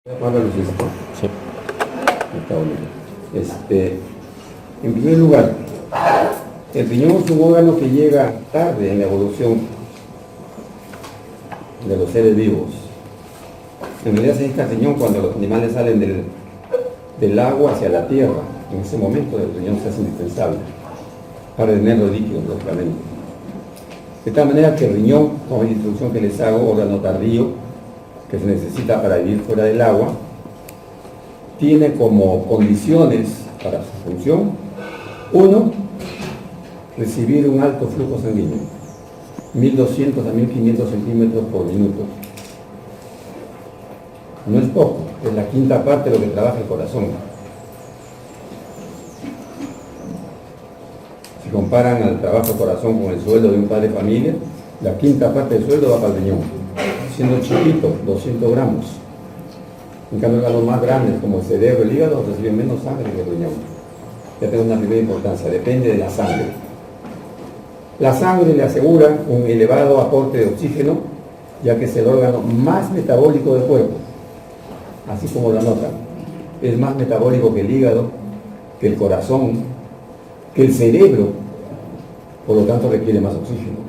Sí. En primer lugar, el riñón es un órgano que llega tarde en la evolución de los seres vivos. En realidad se necesita el riñón cuando los animales salen del agua hacia la tierra. En ese momento el riñón se hace indispensable para tener los líquidos, lógicamente. De tal manera que el riñón, como es la introducción que les hago, órgano tardío, que se necesita para vivir fuera del agua, tiene como condiciones para su función: uno, recibir un alto flujo sanguíneo, 1200 a 1500 centímetros por minuto. No es poco, es la quinta parte de lo que trabaja el corazón. Si comparan al trabajo del corazón con el sueldo de un padre de familia, la quinta parte del sueldo va para el riñón, siendo chiquito, 200 gramos. En cambio, órganos más grandes como el cerebro, el hígado, reciben menos sangre que el riñón. Ya tengo una primera importancia, depende de la sangre. La sangre le asegura un elevado aporte de oxígeno, ya que es el órgano más metabólico del cuerpo, así como lo anotan. Es más metabólico que el hígado, que el corazón, que el cerebro, por lo tanto requiere más oxígeno.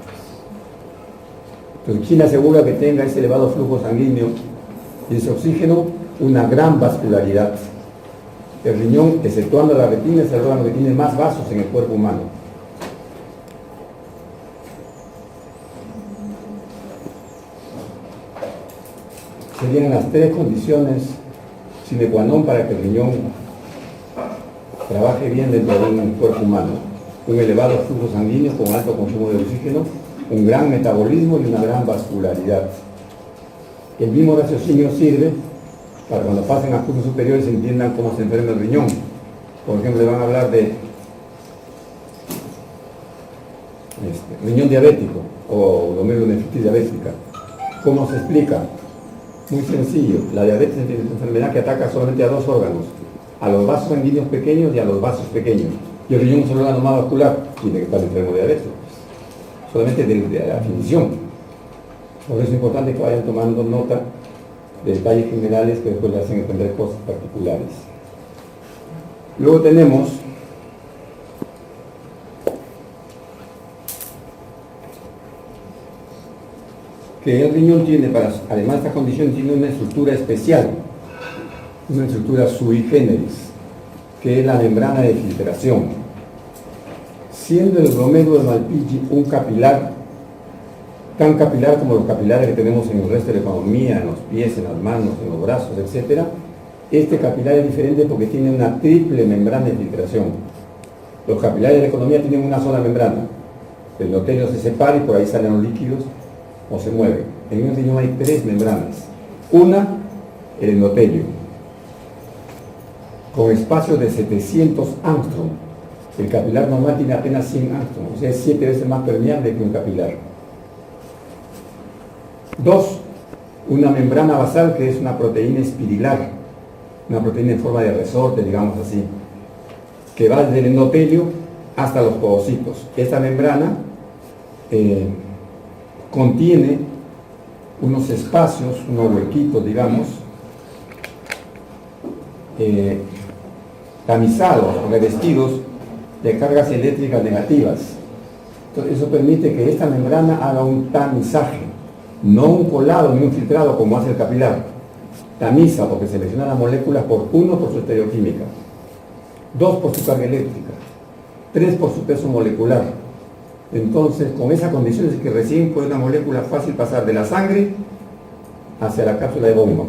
Entonces, ¿quién asegura que tenga ese elevado flujo sanguíneo y ese oxígeno? Una gran vascularidad. El riñón, exceptuando la retina, es el órgano que tiene más vasos en el cuerpo humano. Serían las tres condiciones sine qua non para que el riñón trabaje bien dentro de un cuerpo humano: un elevado flujo sanguíneo con alto consumo de oxígeno, un gran metabolismo y una gran vascularidad. El mismo raciocinio sirve para cuando pasen a cursos superiores entiendan cómo se enferma el riñón. Por ejemplo, le van a hablar de riñón diabético o glomerulonefritis diabética. ¿Cómo se explica? Muy sencillo. La diabetes es una enfermedad que ataca solamente a dos órganos: a los vasos sanguíneos pequeños y a los vasos pequeños. Y el riñón es el órgano más vascular, tiene que estar enfermo de diabetes. Solamente de la definición. Por eso es importante que vayan tomando nota de detalles generales que después le hacen entender cosas particulares. Luego tenemos que el riñón tiene, además de esta condición, tiene una estructura especial, una estructura sui generis, que es la membrana de filtración. Siendo el glomérulo de Malpighi un capilar, tan capilar como los capilares que tenemos en el resto de la economía, en los pies, en las manos, en los brazos, etc., este capilar es diferente porque tiene una triple membrana de filtración. Los capilares de la economía tienen una sola membrana. El endotelio se separa y por ahí salen los líquidos o se mueven. En el riñón hay tres membranas. Una, el endotelio, con espacio de 700 angstrom. El capilar normal tiene apenas 100 angstrom, o sea, es 7 veces más permeable que un capilar. Dos, una membrana basal, que es una proteína espirilar, una proteína en forma de resorte, digamos así, que va desde el endotelio hasta los podocitos. Esta membrana contiene unos espacios, unos huequitos, digamos, tamizados o revestidos de cargas eléctricas negativas. Entonces, eso permite que esta membrana haga un tamizaje, no un colado ni un filtrado como hace el capilar. Tamiza porque selecciona las moléculas por su estereoquímica, 2 por su carga eléctrica, 3 por su peso molecular. Entonces, con esa condición es que recién puede una molécula fácil pasar de la sangre hacia la cápsula de bomba.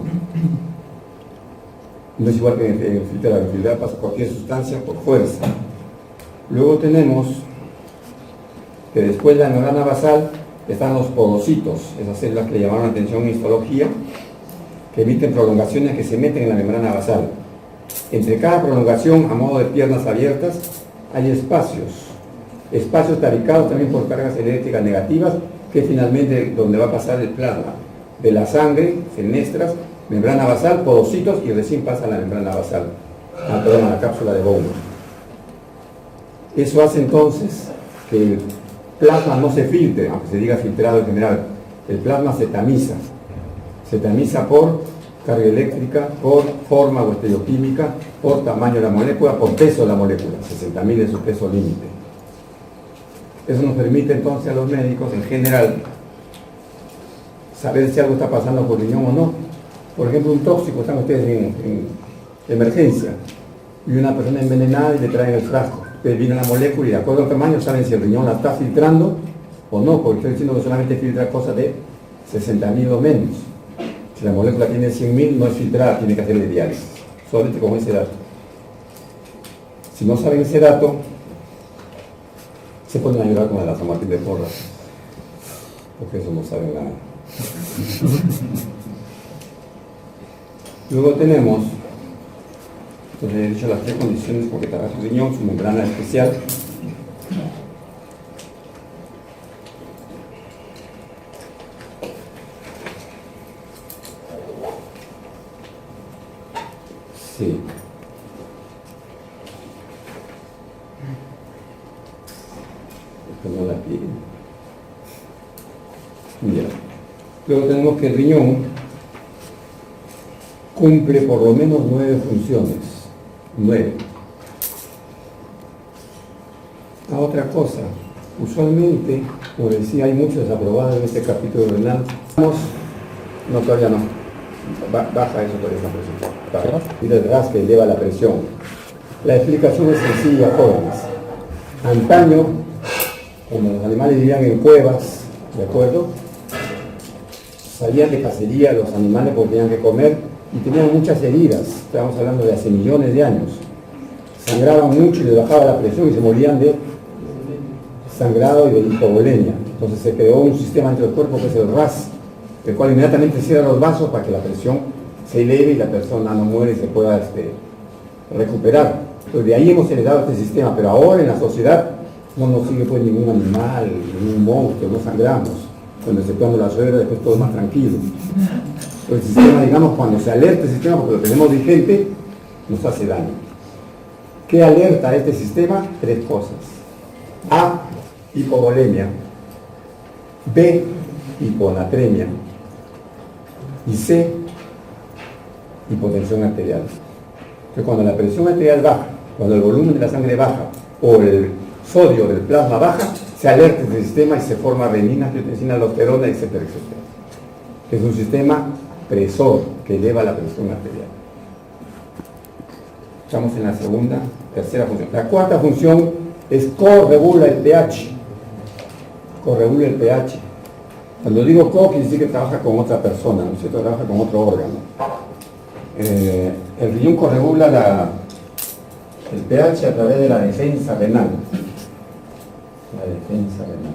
No es igual que en el filtrado pasa cualquier sustancia por fuerza. Luego tenemos que después de la membrana basal están los podocitos, esas células que le llamaron la atención en histología, que emiten prolongaciones que se meten en la membrana basal. Entre cada prolongación, a modo de piernas abiertas, hay espacios tabicados también por cargas eléctricas negativas, que finalmente donde va a pasar el plasma de la sangre, fenestras, membrana basal, podocitos, y recién pasa a la membrana basal, a la cápsula de bomba. Eso hace entonces que el plasma no se filtre, aunque se diga filtrado en general. El plasma se tamiza por carga eléctrica, por forma o estereoquímica, por tamaño de la molécula, por peso de la molécula, 60.000 es su peso límite. Eso nos permite entonces a los médicos en general saber si algo está pasando por riñón o no. Por ejemplo, un tóxico, están ustedes en emergencia, y una persona envenenada y le traen el frasco. Ustedes vienen la molécula y de acuerdo al tamaño saben si el riñón la está filtrando o no, porque estoy diciendo que solamente filtra cosas de 60.000 o menos. Si la molécula tiene 100.000 no es filtrada, tiene que hacerle diálisis, solamente con ese dato. Si no saben ese dato, se pueden ayudar con la San Martín de Porras, porque eso no saben nada. Luego tenemos, entonces he dicho las 3 condiciones porque trabaja su riñón, su membrana especial. Sí. Esto no la pide. Ya. Luego tenemos que el riñón cumple por lo menos 9 funciones. 9. Otra cosa, usualmente, como decía, hay muchos desaprobados en este capítulo renal. No, todavía no. Baja eso por esa presión. Baja. Y el gas que eleva la presión. La explicación es sencilla, jóvenes. Antaño, como los animales vivían en cuevas, ¿de acuerdo? Salían de cacería los animales porque tenían que comer y tenían muchas heridas. Estamos hablando de hace millones de años. Sangraban mucho y les bajaba la presión y se morían de sangrado y de hipovolemia. Entonces se creó un sistema dentro del cuerpo que es el RAS, el cual inmediatamente cierra los vasos para que la presión se eleve y la persona no muere y se pueda recuperar. Entonces de ahí hemos heredado este sistema, pero ahora en la sociedad no nos sigue pues ningún animal, ningún monstruo, no sangramos. Cuando se pone la suegra, después todo es más tranquilo. El sistema, digamos, cuando se alerta el sistema, porque lo tenemos vigente, nos hace daño. ¿Qué alerta a este sistema? 3 cosas. A, hipovolemia. B, hiponatremia. Y C, hipotensión arterial. Entonces, cuando la presión arterial baja, cuando el volumen de la sangre baja, o el sodio del plasma baja, se alerta este sistema y se forma renina, angiotensina, aldosterona, etcétera, etcétera. Es un sistema presor que eleva la presión arterial. Estamos en la tercera función. La cuarta función es corregula el pH. Corregula el pH. Cuando digo quiere decir que trabaja con otra persona, ¿no es cierto? Trabaja con otro órgano. El riñón corregula el pH a través de la defensa renal. La defensa renal.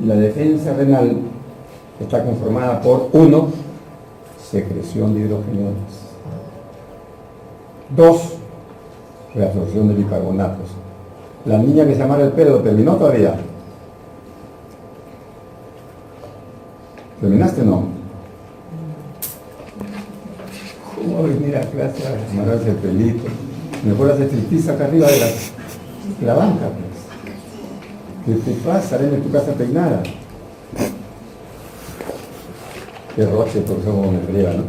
Y la defensa renal está conformada por 1, secreción de hidrogeniones. 2, reabsorción de bicarbonatos. La niña que se amarra el pelo, ¿terminó todavía? ¿Terminaste o no? ¿Cómo venir a clase a amarrarse el pelito? Mejor hacer striptease acá arriba de la banca, pues. ¿Qué te pasa? Ven en tu casa peinada. Qué roche, por eso como me friega, ¿no?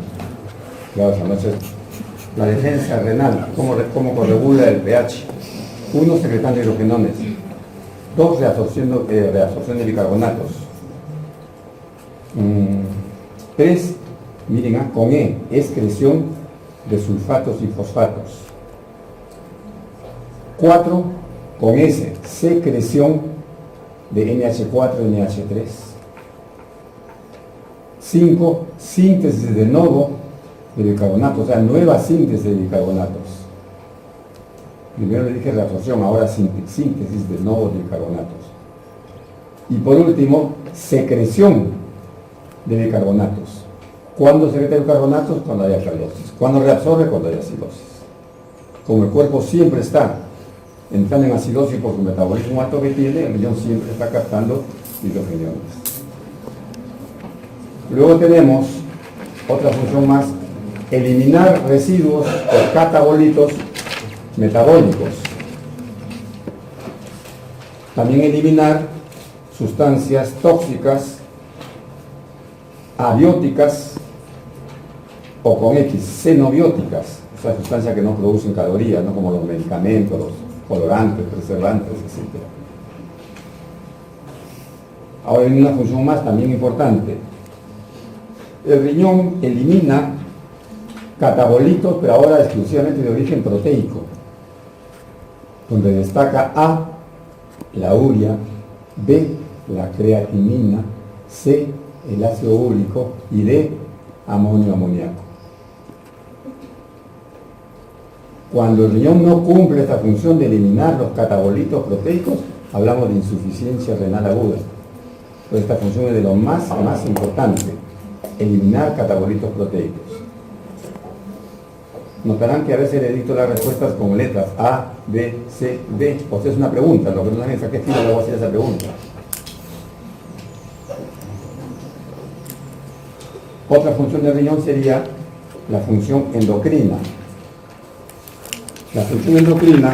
Claro, esa noche. La defensa renal, ¿cómo corregula el pH? 1, secretando hidrogenones. 2, reabsorción de bicarbonatos. 3, miren, con E, excreción de sulfatos y fosfatos. 4, con S, secreción de NH4 y NH3. 5, síntesis de nuevo de bicarbonatos, o sea, nueva síntesis de bicarbonatos. Primero le dije reabsorción, ahora síntesis de nuevos bicarbonatos. Y por último, secreción de bicarbonatos. ¿Cuándo secreta bicarbonatos? Cuando haya acidosis. ¿Cuándo reabsorbe? Cuando haya acidosis. Como el cuerpo siempre está entrando en acidosis por su metabolismo alto que tiene, el riñón siempre está captando hidrogeniones. Luego tenemos otra función más, eliminar residuos o catabolitos metabólicos. También eliminar sustancias tóxicas, abióticas o con X, xenobióticas, o sea, sustancias que no producen calorías, ¿no? Como los medicamentos, los colorantes, preservantes, etc. Ahora hay una función más también importante. El riñón elimina catabolitos, pero ahora exclusivamente de origen proteico, donde destaca A, la urea, B, la creatinina, C, el ácido úrico y D, amonio amoníaco. Cuando el riñón no cumple esta función de eliminar los catabolitos proteicos, hablamos de insuficiencia renal aguda. Pues esta función es de lo más importante, eliminar catabolitos proteicos. Notarán que a veces le dicto las respuestas con letras A, B, C, D. O sea, es una pregunta, lo que no saben es a qué estilo le voy a hacer esa pregunta. Otra función del riñón sería la función endocrina. La función endocrina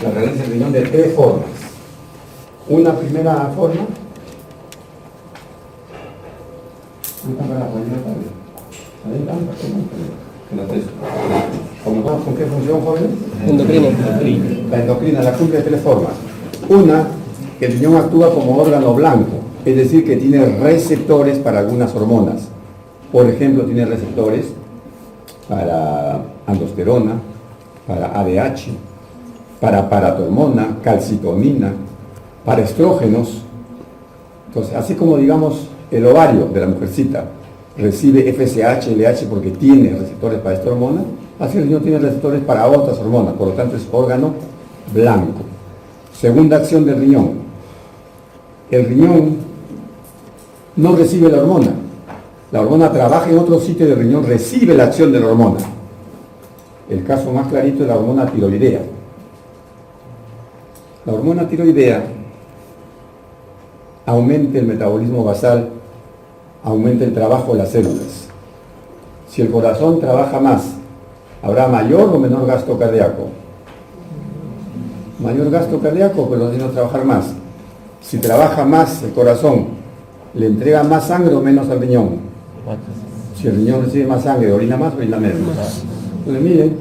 la realiza el riñón de tres formas. Una primera forma, ¿con qué función, jóvenes? Endocrina. La endocrina la cumple de tres formas. Una, que el riñón actúa como órgano blanco, es decir, que tiene receptores para algunas hormonas. Por ejemplo, tiene receptores para aldosterona, para ADH, para paratormona, calcitonina, para estrógenos. Entonces, así como digamos el ovario de la mujercita recibe FSH, LH porque tiene receptores para esta hormona, así el riñón tiene receptores para otras hormonas, por lo tanto es órgano blanco. Segunda acción del riñón. El riñón no recibe la hormona. La hormona trabaja en otro sitio del riñón, recibe la acción de la hormona. El caso más clarito es la hormona tiroidea. La hormona tiroidea aumenta el metabolismo basal, aumenta el trabajo de las células. Si el corazón trabaja más, ¿habrá mayor o menor gasto cardíaco? Mayor gasto cardíaco, pero tiene que trabajar más. Si trabaja más el corazón, ¿le entrega más sangre o menos al riñón? Si el riñón recibe más sangre, orina más o orina menos. Entonces miren,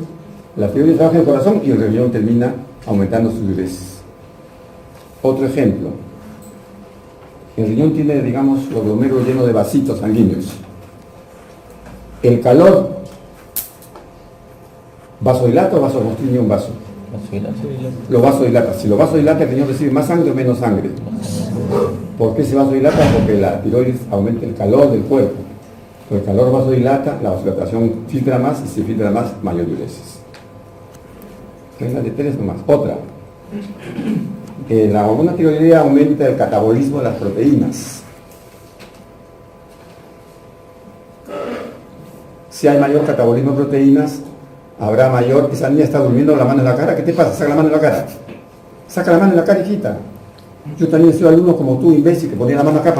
la tiroides trabaja en el corazón y el riñón termina aumentando sus diuresis. Otro ejemplo. El riñón tiene, digamos, los glomérulos llenos de vasitos sanguíneos. El calor, ¿vasodilata o vasoconstriñe un vaso? Lo vasodilata. Si lo vasodilata, el riñón recibe más sangre o menos sangre. ¿Por qué se vasodilata? Porque la tiroides aumenta el calor del cuerpo. El calor vasodilata, la vasodilatación filtra más y si filtra más, mayor diuresis. Regla de tres nomás. Otra. La hormona tiroidea aumenta el catabolismo de las proteínas. Si hay mayor catabolismo de proteínas, habrá mayor... Esa niña está durmiendo la mano en la cara. ¿Qué te pasa? Saca la mano en la cara. Saca la mano en la cara, hijita. Yo también soy alumno como tú, imbécil, que ponía la mano acá.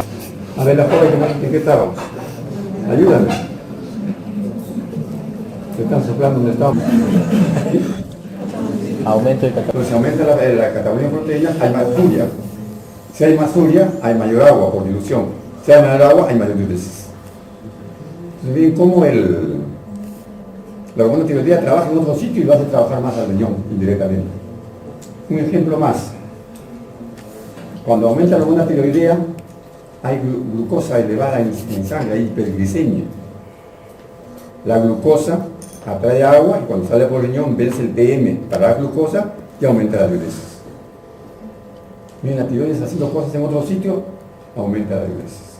A ver, la joven, ¿en qué estábamos? Ayúdame. Se están soplando donde estamos. Aumento de catabolismo. Entonces, si aumenta la catabolismo de proteínas, hay más urea. Si hay más urea, hay mayor agua por dilución. Si hay mayor agua, hay mayor diuresis. Entonces, miren cómo la hormona tiroidea trabaja en otro sitio y lo hace trabajar más al riñón indirectamente. Un ejemplo más. Cuando aumenta la hormona tiroidea, hay glucosa elevada en sangre, hay hiperglicemia. La glucosa atrae agua y cuando sale por el riñón vence el PM para la glucosa y aumenta la diuresis. Miren, la tiroides haciendo cosas en otro sitio, aumenta la diuresis.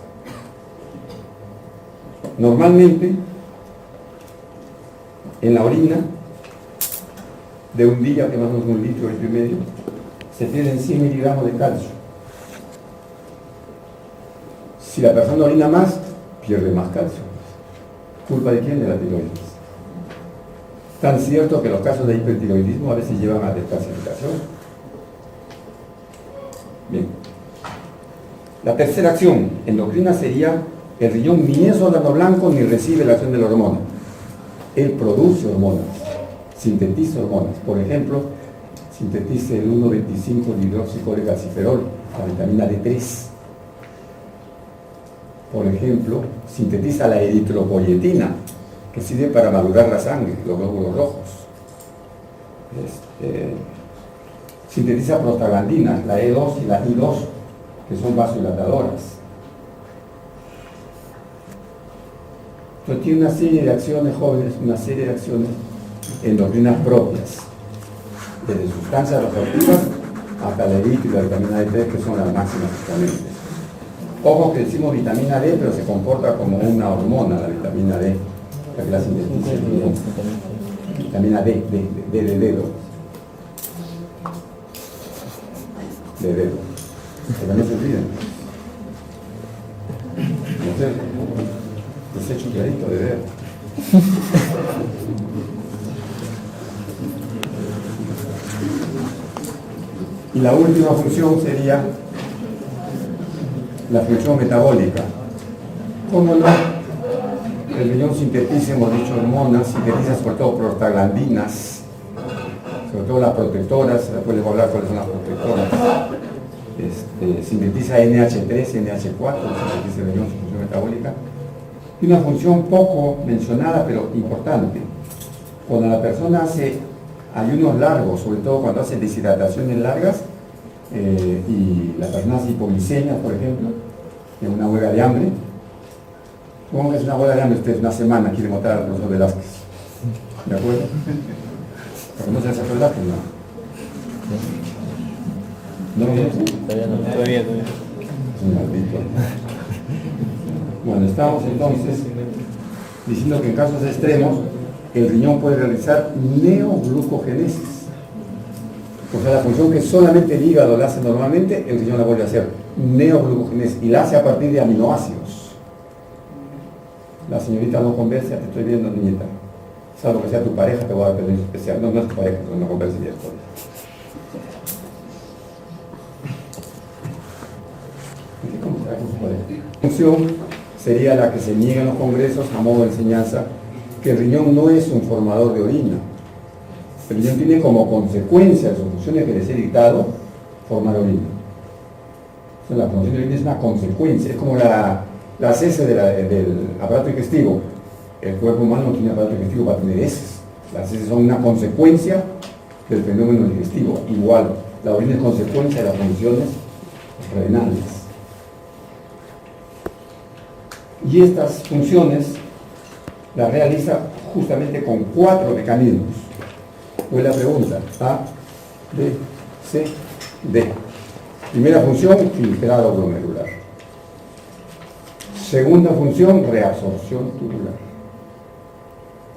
Normalmente, en la orina de un día, que más o menos 1,5 litros y medio, se pierden 100 miligramos de calcio. Si la persona orina más, pierde más calcio. ¿Culpa de quién? De la tiroides. Tan cierto que los casos de hipertiroidismo a veces llevan a descalcificación. Bien. La tercera acción endocrina sería: el riñón ni es órgano blanco ni recibe la acción de la hormona. Él produce hormonas, sintetiza hormonas. Por ejemplo, sintetiza el 1,25-dihidroxicodecalciferol, la vitamina D3. por ejemplo, sintetiza la eritropoyetina, que sirve para madurar la sangre, los glóbulos rojos. Sintetiza prostaglandinas, la E2 y la I2, que son vasodilatadoras. Entonces tiene una serie de acciones, jóvenes, una serie de acciones endocrinas propias, desde sustancias resortivas hasta la E y la vitamina D3, que son las máximas exponentes. Ojo que decimos vitamina D, pero se comporta como una hormona, la vitamina D, la que la sintetiza. Vitamina D, de dedo. De dedo. Pero no se olviden. No sé, desecho clarito de dedo. Y la última función sería la función metabólica. ¿Cómo no? El riñón sintetiza, hemos dicho, hormonas, sintetiza sobre todo prostaglandinas, sobre todo las protectoras, después les voy a hablar cuáles son las protectoras. Sintetiza NH3, NH4, sintetiza el riñón, su función metabólica. Y una función poco mencionada, pero importante. Cuando la persona hace ayunos largos, sobre todo cuando hace deshidrataciones largas, y la persona hace hipoglicemia, por ejemplo, en una huelga de hambre. Supongo que es una huelga de hambre, usted una semana quiere matar al profesor Velázquez. ¿De acuerdo? Porque no se hace Velázquez, ¿no? ¿No? Todavía. Es un maldito. Bueno, estamos entonces diciendo que en casos extremos el riñón puede realizar neoglucogenesis. O sea, la función que solamente el hígado la hace normalmente, el riñón la vuelve a hacer. Neoglucogenesis. Y la hace a partir de aminoácidos. La señorita no conversa, te estoy viendo, niñita. Salvo que sea tu pareja, te voy a dar permiso especial. No, no es tu pareja, no conversa y esto. ¿Cómo será con su pareja? La función sería la que se niega en los congresos a modo de enseñanza, que el riñón no es un formador de orina. El riñón tiene como consecuencia de sus funciones que les he dictado formar orina. Entonces, la formación de orina es una consecuencia, es como las heces del aparato digestivo. El cuerpo humano no tiene aparato digestivo para tener heces. Las heces son una consecuencia del fenómeno digestivo. Igual, la orina es consecuencia de las funciones renales. Y estas funciones las realiza justamente con 4 mecanismos. Pues la pregunta, A, B, C, D. Primera función, filtrado glomerular. Segunda función, reabsorción tubular.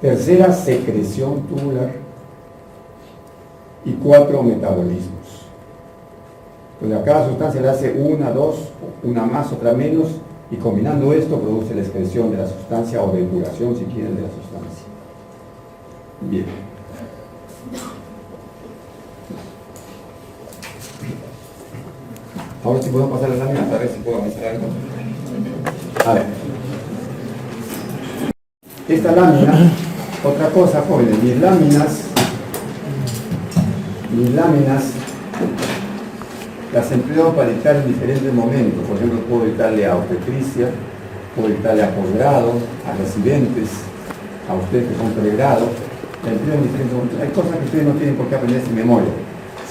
Tercera, secreción tubular. Y 4, metabolismos. Pues a cada sustancia le hace una, dos, una más, otra menos, y combinando esto produce la excreción de la sustancia o depuración, si quieren, de la sustancia. Bien. Ahora sí puedo pasar las láminas, a ver si puedo avanzar algo. A ver. Esta lámina, otra cosa, jóvenes, mis láminas las empleo para dictar en diferentes momentos. Por ejemplo, puedo dictarle a obstetricia, puedo dictarle a posgrado, a residentes, a ustedes que son pregrado. La empleo en diferentes momentos. Hay cosas que ustedes no tienen por qué aprender sin memoria,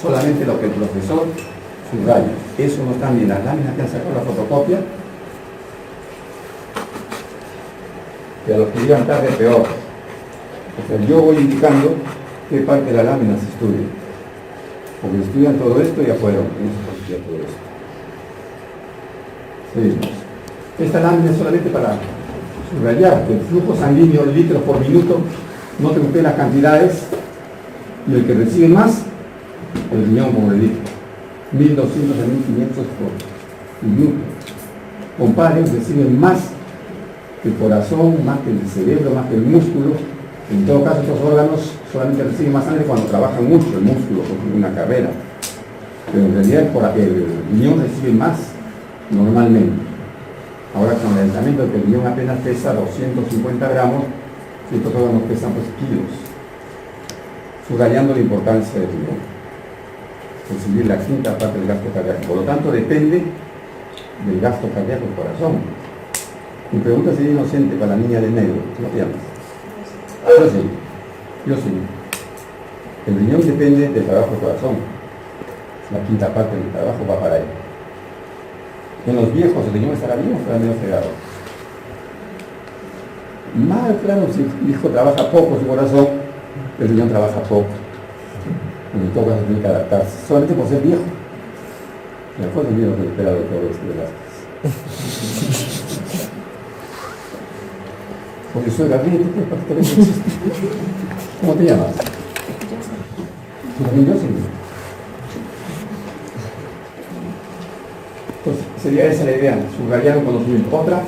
solamente lo que el profesor subraya. Eso no está ni en las láminas que han sacado la fotocopia, que a los que llegan tarde peor. O sea, yo voy indicando qué parte de la lámina se estudia. Porque estudian todo esto y afuera, no se estudia todo esto. Seguimos. Esta lámina es solamente para subrayar que el flujo sanguíneo, litros por minuto, no te usted las cantidades, y el que recibe más, el riñón como le dije, 1200 a 1500 por minuto. Comparen, reciben más que el corazón, más que el cerebro, más que el músculo. En todo caso, estos órganos solamente reciben más sangre cuando trabajan mucho el músculo, porque es una carrera. Pero en realidad el riñón recibe más normalmente. Ahora con el aislamiento de que el riñón apenas pesa 250 gramos, estos órganos pesan pues kilos, subrayando la importancia del riñón. Recibir la quinta parte del gasto cardíaco. Por lo tanto, depende del gasto cardíaco del corazón. Mi pregunta sería inocente para la niña de negro. ¿Cómo te llamas? Yo sí. El riñón depende del trabajo del corazón. La quinta parte del trabajo va para él. En los viejos, ¿el riñón estará bien o estará menos fregado? Mal, claro, si el hijo trabaja poco, su corazón, el riñón trabaja poco. En todo caso tiene que adaptarse, solamente por ser viejo. Me acuerdo bien lo que espera de todo esto de las porque soy Gabriel, ¿cómo te llamas? ¿Tú también yo? Sí. Pues sería esa la idea, subrayar un conocimiento. Otra.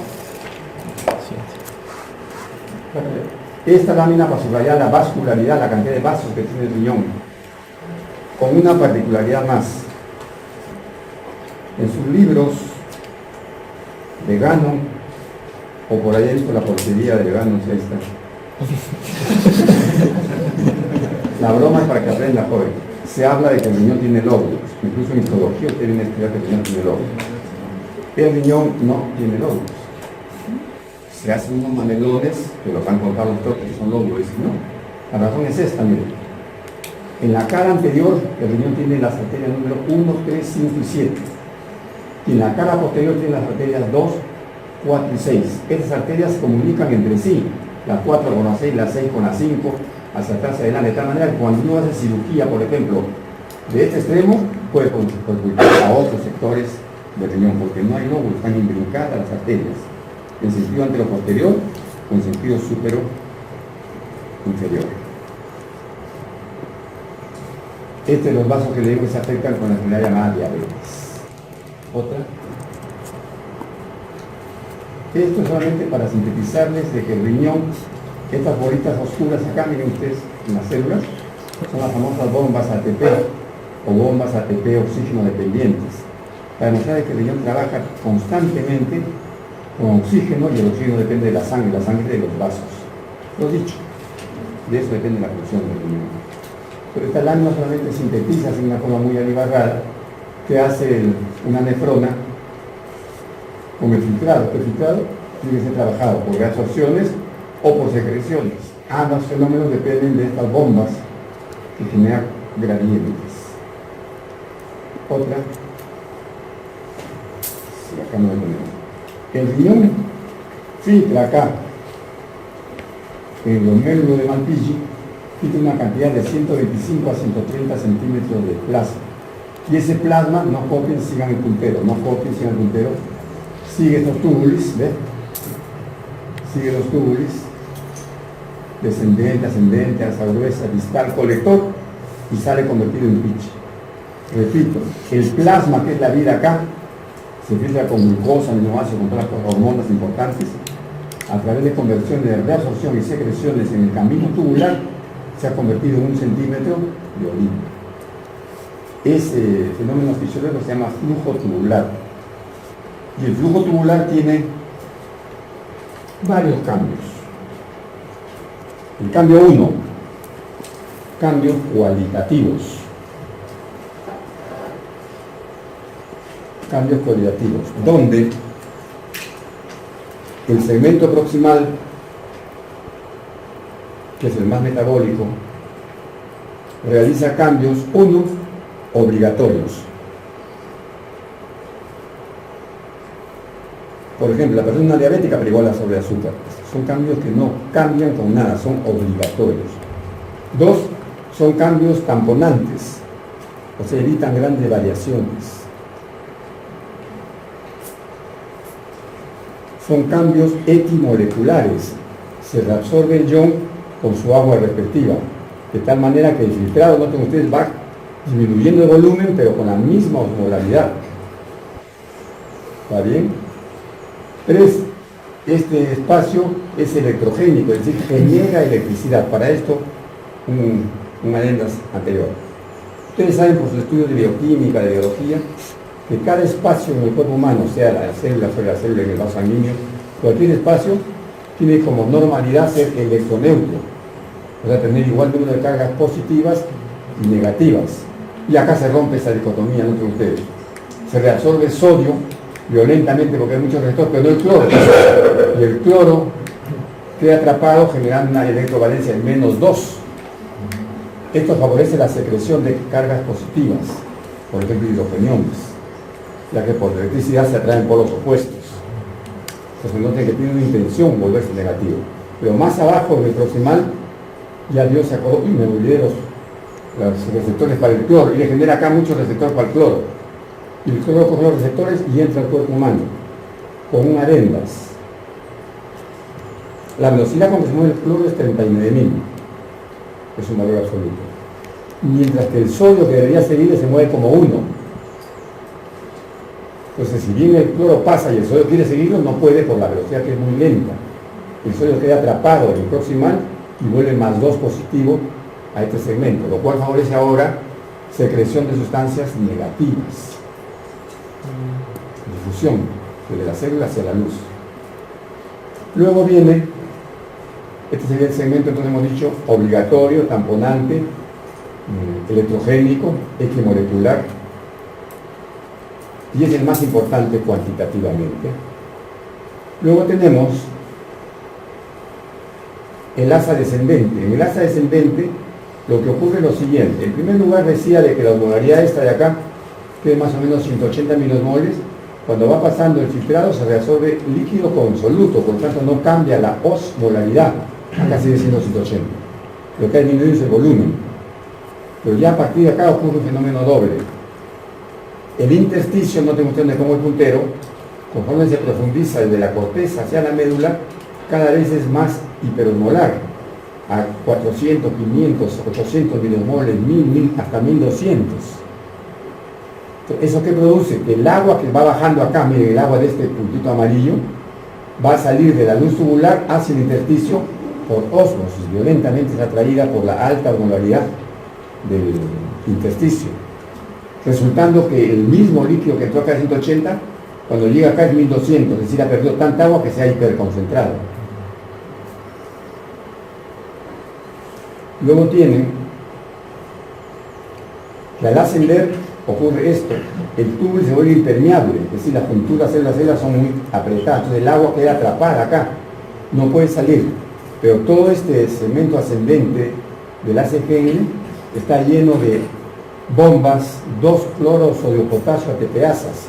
Esta lámina para subrayar la vascularidad, la cantidad de vasos que tiene el riñón, con una particularidad más. En sus libros de Gannon, o por ahí he visto la porquería de Gannon, si ahí está. La broma es para que aprenda, joven. Se habla de que el riñón tiene lóbulos, incluso en histología usted viene a estudiar que el riñón tiene lóbulos. El riñón no tiene lóbulos. Se hacen unos mamelones que los han contado los doctores que son lóbulos, y no. La razón es esta, miren. En la cara anterior, el riñón tiene las arterias número 1, 3, 5 y 7. Y en la cara posterior tiene las arterias 2, 4 y 6. Estas arterias se comunican entre sí, la 4 con la 6, la 6 con la 5, hacia atrás, adelante, de tal manera que cuando uno hace cirugía, por ejemplo, de este extremo, puede perjudicar a otros sectores del riñón, porque no hay lóbulos, están imbrincadas las arterias, en sentido anteroposterior o en sentido supero inferior. Este de los vasos que le digo que se afectan con la enfermedad llamada diabetes. Otra. Esto es solamente para sintetizarles de que el riñón, estas bolitas oscuras acá, miren ustedes, en las células, son las famosas bombas ATP o bombas ATP oxígeno dependientes, para demostrar que el riñón trabaja constantemente con oxígeno y el oxígeno depende de la sangre de los vasos. Lo dicho, de eso depende la función del riñón. Pero esta lámina solamente sintetiza de una forma muy alivarrada que hace una nefrona con el filtrado. El filtrado tiene que ser trabajado por reabsorciones o por secreciones. Ambos fenómenos dependen de estas bombas que generan gradientes. Otra. Sí, acá no lo tenemos. El riñón filtra acá, en los médulos de Malpighi, filtra una cantidad de 125 a 130 centímetros de plasma. Y ese plasma, no copien, sigan el puntero, no copien, sigan el puntero. Sigue estos túbulos, ¿ves? Sigue los túbulos, descendente, ascendente, hasta gruesa, distal, colector, y sale convertido en pitch. Repito, el plasma, que es la vida acá, se filtra con glucosa, aminoácidos, con todas las hormonas importantes, a través de conversiones de reabsorción y secreciones en el camino tubular, se ha convertido en 1 centímetro de orina. Ese fenómeno fisiológico se llama flujo tubular. Y el flujo tubular tiene varios cambios. El cambio 1, cambios cualitativos. Cambios cualitativos, donde el segmento proximal, que es el más metabólico, realiza cambios, uno, obligatorios. Por ejemplo, la persona diabética pero igual sobre azúcar. Son cambios que no cambian con nada, son obligatorios. 2, son cambios tamponantes, o sea, evitan grandes variaciones. Son cambios equimoleculares, se reabsorbe el ion con su agua respectiva, de tal manera que el filtrado, noten ustedes, va disminuyendo el volumen, pero con la misma osmolaridad. ¿Está bien? 3, este espacio es electrogénico, es decir, genera electricidad. Para esto, un adendum anterior. Ustedes saben por sus estudios de bioquímica, de biología, que cada espacio en el cuerpo humano, sea la célula sobre la célula en el vaso sanguíneo, cualquier espacio tiene como normalidad ser electroneutro, o sea, tener igual número de cargas positivas y negativas. Y acá se rompe esa dicotomía entre ustedes. Se reabsorbe sodio violentamente porque hay muchos receptores, pero no el cloro. Y el cloro queda atrapado generando una electrovalencia de -2. Esto favorece la secreción de cargas positivas, por ejemplo hidrogeniones, ya que por electricidad se atraen polos opuestos. Entonces noten que tiene una intención volverse negativo. Pero más abajo en el proximal, ya Dios se acordó, y me olvidé los receptores para el cloro, y le genera acá muchos receptores para el cloro. Y el cloro coge los receptores y entra al cuerpo humano, con un adendas. La velocidad con que se mueve el cloro es 39.000, es un valor absoluto. Mientras que el sodio que debería seguir se mueve como 1. Entonces, si bien el cloro pasa y el sodio quiere seguirlo, no puede por la velocidad que es muy lenta. El sodio queda atrapado en el proximal y vuelve +2 positivo a este segmento, lo cual favorece ahora secreción de sustancias negativas. Difusión de la célula hacia la luz. Luego viene, este sería el segmento, entonces hemos dicho, obligatorio, tamponante, electrogénico, equimolecular, y es el más importante cuantitativamente. Luego tenemos el asa descendente. En el asa descendente lo que ocurre es lo siguiente. En primer lugar decía de que la osmolaridad esta de acá, que es más o menos 180 milosmoles, cuando va pasando el filtrado se reabsorbe líquido con soluto, por lo tanto no cambia la osmolaridad, acá sigue siendo 180. Lo que ha disminuido es el volumen. Pero ya a partir de acá ocurre un fenómeno doble. El intersticio, noten ustedes donde pongo el puntero, conforme se profundiza desde la corteza hacia la médula, cada vez es más hiperosmolar, a 400, 500, 800 milosmoles, 1000, hasta 1200. ¿Eso qué produce? Que el agua que va bajando acá, miren, el agua de este puntito amarillo, va a salir de la luz tubular hacia el intersticio por ósmosis, violentamente es atraída por la alta osmolaridad del intersticio, resultando que el mismo líquido que entró acá a 180, cuando llega acá es 1200, es decir, ha perdido tanta agua que se ha hiperconcentrado. Luego tienen que al ascender ocurre esto, el tubo se vuelve impermeable, es decir, las junturas de las células son muy apretadas, entonces el agua queda atrapada acá, no puede salir, pero todo este segmento ascendente del ACGN está lleno de bombas 2-cloro-sodio-potasio ATPasas,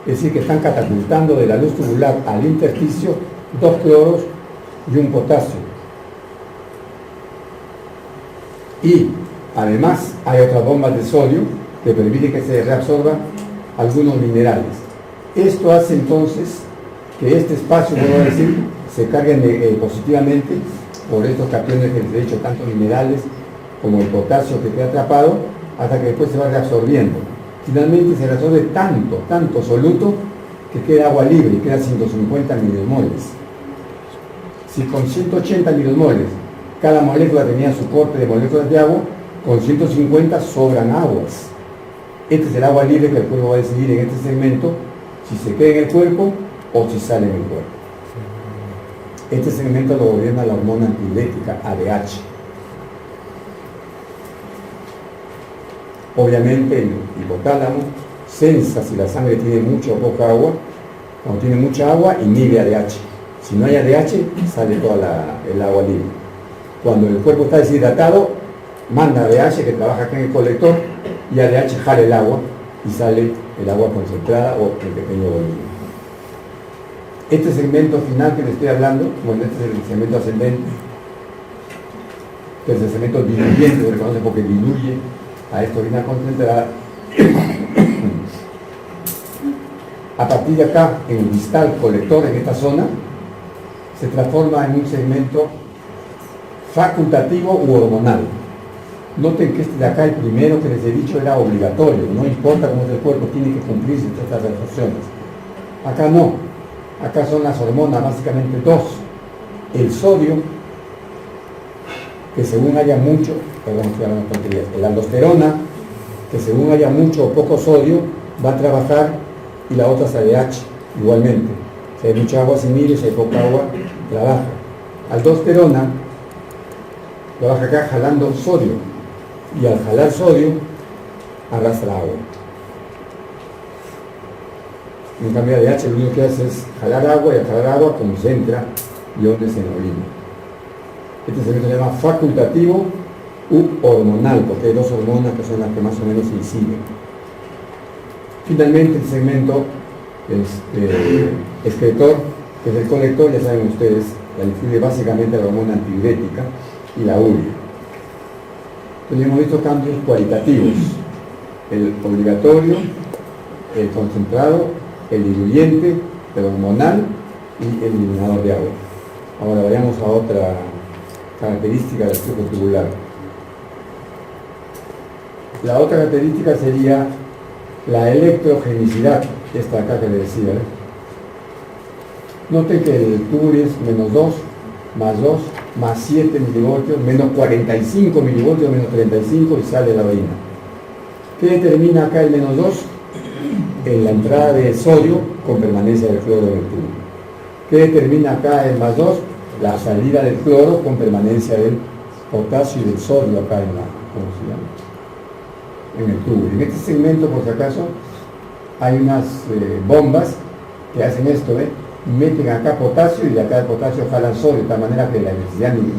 es decir, que están catapultando de la luz tubular al intersticio 2 cloros y un potasio. Y además hay otras bombas de sodio que permiten que se reabsorban algunos minerales. Esto hace entonces que este espacio, vuelvo a decir, se cargue positivamente por estos cationes que les he dicho, tanto minerales como el potasio que queda atrapado, hasta que después se va reabsorbiendo. Finalmente se reabsorbe tanto soluto que queda agua libre y queda 150 milosmoles. Si con 180 milosmoles cada molécula tenía su corte de moléculas de agua, con 150 sobran aguas. Este es el agua libre que el cuerpo va a decidir en este segmento si se queda en el cuerpo o si sale en el cuerpo. Este segmento lo gobierna la hormona antidiurética ADH. Obviamente el hipotálamo censa si la sangre tiene mucha o poca agua. Cuando tiene mucha agua, inhibe ADH. Si no hay ADH, sale toda el agua libre. Cuando el cuerpo está deshidratado, manda ADH que trabaja acá en el colector y ADH jala el agua y sale el agua concentrada o en pequeño volumen. Este segmento final que les estoy hablando, bueno, este es el segmento ascendente, que es el segmento diluyente, se reconoce porque diluye a esta orina concentrada. A partir de acá, en el distal colector, en esta zona, se transforma en un segmento facultativo u hormonal. Noten que este de acá, el primero que les he dicho, era obligatorio, no importa cómo es el cuerpo, tiene que cumplirse estas restricciones. Acá no, acá son las hormonas, básicamente dos. El sodio, que según haya mucho, perdón, estoy hablando de tonterías, la aldosterona, que según haya mucho o poco sodio, va a trabajar, y la otra es ADH, igualmente. Si hay mucha agua se inhibe, si hay poca agua, trabaja. Aldosterona trabaja acá jalando sodio, y al jalar sodio, arrastra agua. Un cambio de H lo único que hace es jalar agua y al jalar agua concentra iones en la orina. Este segmento se llama facultativo u hormonal, porque hay dos hormonas que son las que más o menos inciden. Finalmente el segmento excretor, que es el colector, ya saben ustedes, la incluye básicamente la hormona antidiurética y la urea. Entonces hemos visto cambios cualitativos, el obligatorio, el concentrado, el diluyente, el hormonal y el eliminador de agua. Ahora vayamos a otra característica del flujo tubular. La otra característica sería la electrogenicidad, esta acá que le decía. Noten que el tubo es menos 2, más 2, más 7 milivoltios, menos 45 milivoltios, menos 35 y sale la orina. ¿Qué determina acá el menos 2? En la entrada de sodio con permanencia del cloro en el tubo. ¿Qué determina acá el más 2? La salida del cloro con permanencia del potasio y del sodio acá en la, ¿cómo se llama? En el tubo. En este segmento, por si acaso, hay unas bombas que hacen esto, meten acá potasio y de acá el potasio jalan sodio, de tal manera que la electricidad ni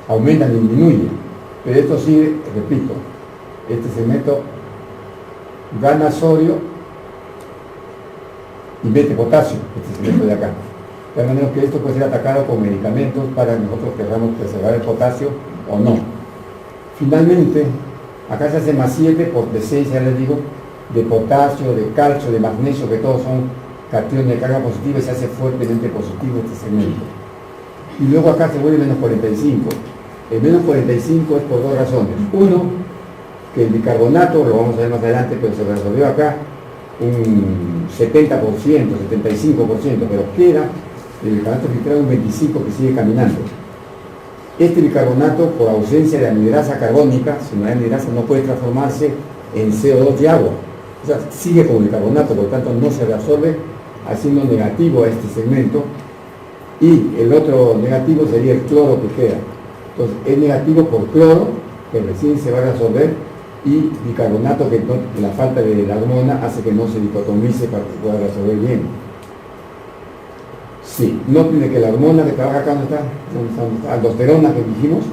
aumenta ni disminuye. Pero esto sí, repito, este segmento gana sodio y mete potasio, este segmento de acá. De tal manera que esto puede ser atacado con medicamentos para que nosotros queramos preservar el potasio o no. Finalmente, acá se hace más 7 por presencia, ya les digo, de potasio, de calcio, de magnesio, que todos son cationes de carga positiva y se hace fuertemente positivo este segmento. Y luego acá se vuelve menos 45. El menos 45 es por dos razones. Uno, que el bicarbonato, lo vamos a ver más adelante, pero se resolvió acá un 70%, 75%, pero queda el bicarbonato filtrado un 25% que sigue caminando. Este bicarbonato, por ausencia de anhidrasa carbónica, si no hay anhidrasa, no puede transformarse en CO2 y agua. O sea, sigue como bicarbonato, por lo tanto no se reabsorbe, haciendo negativo a este segmento. Y el otro negativo sería el cloro que queda. Entonces, es negativo por cloro, que recién se va a reabsorber, y bicarbonato, que la falta de la hormona hace que no se dicotomice para que pueda reabsorber bien. Sí, no tiene que la hormona que trabaja acá, ¿dónde está? Aldosterona que dijimos,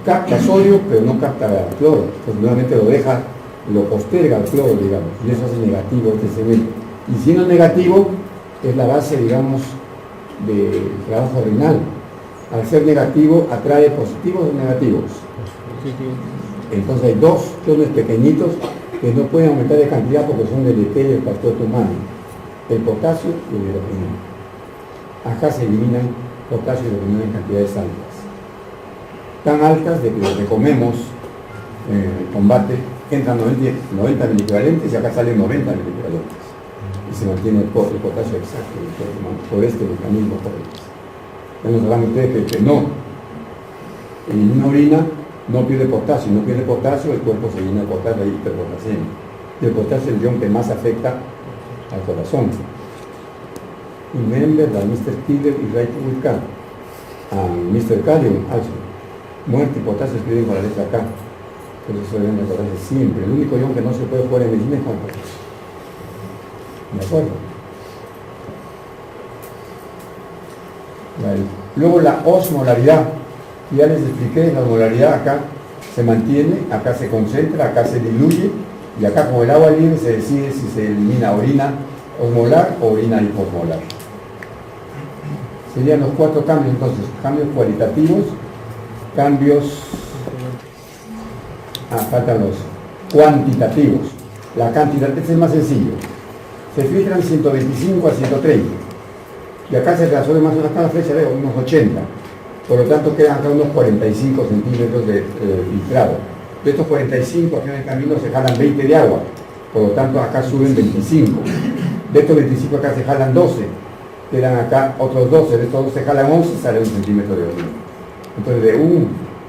capta sodio, pero no capta cloro. Entonces, nuevamente lo posterga al cloro, digamos, y eso hace negativo este segmento. Y si no es negativo, es la base, digamos, del trabajo renal. Al ser negativo, atrae positivos o negativos. Entonces hay dos iones pequeñitos que no pueden aumentar de cantidad porque son deleterios para el cuerpo humano: el potasio y el hidrógeno. Acá se eliminan potasio y hidrógeno en cantidades altas, tan altas de que lo que comemos en el combate entran 90 miliequivalentes y acá salen 90 miliequivalentes y se mantiene el potasio exacto del cuerpo humano por este mecanismo. Ya nos hablan ustedes que no, en una orina no pierde potasio, el cuerpo se llena de potasio, hay hiperpotasemia. Y el potasio es el ion que más afecta al corazón. Remember that Mr. Killer is right with K. And Mr. Kalium also. Muerte y potasio escriben con la letra K. Pero eso deben recordarse siempre. El único ion que no se puede jugar en medicina es con potasio. ¿De acuerdo? Vale. Luego la osmolaridad. Ya les expliqué, la osmolaridad acá se mantiene, acá se concentra, acá se diluye, y acá como el agua libre se decide si se elimina orina osmolar o orina hiposmolar. Serían los cuatro cambios entonces: cambios cualitativos, cambios, faltan los cuantitativos. La cantidad, este es más sencillo, se filtran 125 a 130 y acá se reabsorbe más o menos, acá la flecha veo unos 80, por lo tanto quedan acá unos 45 centímetros de filtrado. De estos 45 acá en el camino se jalan 20 de agua, por lo tanto acá suben 25. De estos 25 acá se jalan 12, quedan acá otros 12, de estos 12 se jalan 11 y sale 1 centímetro de orina. Entonces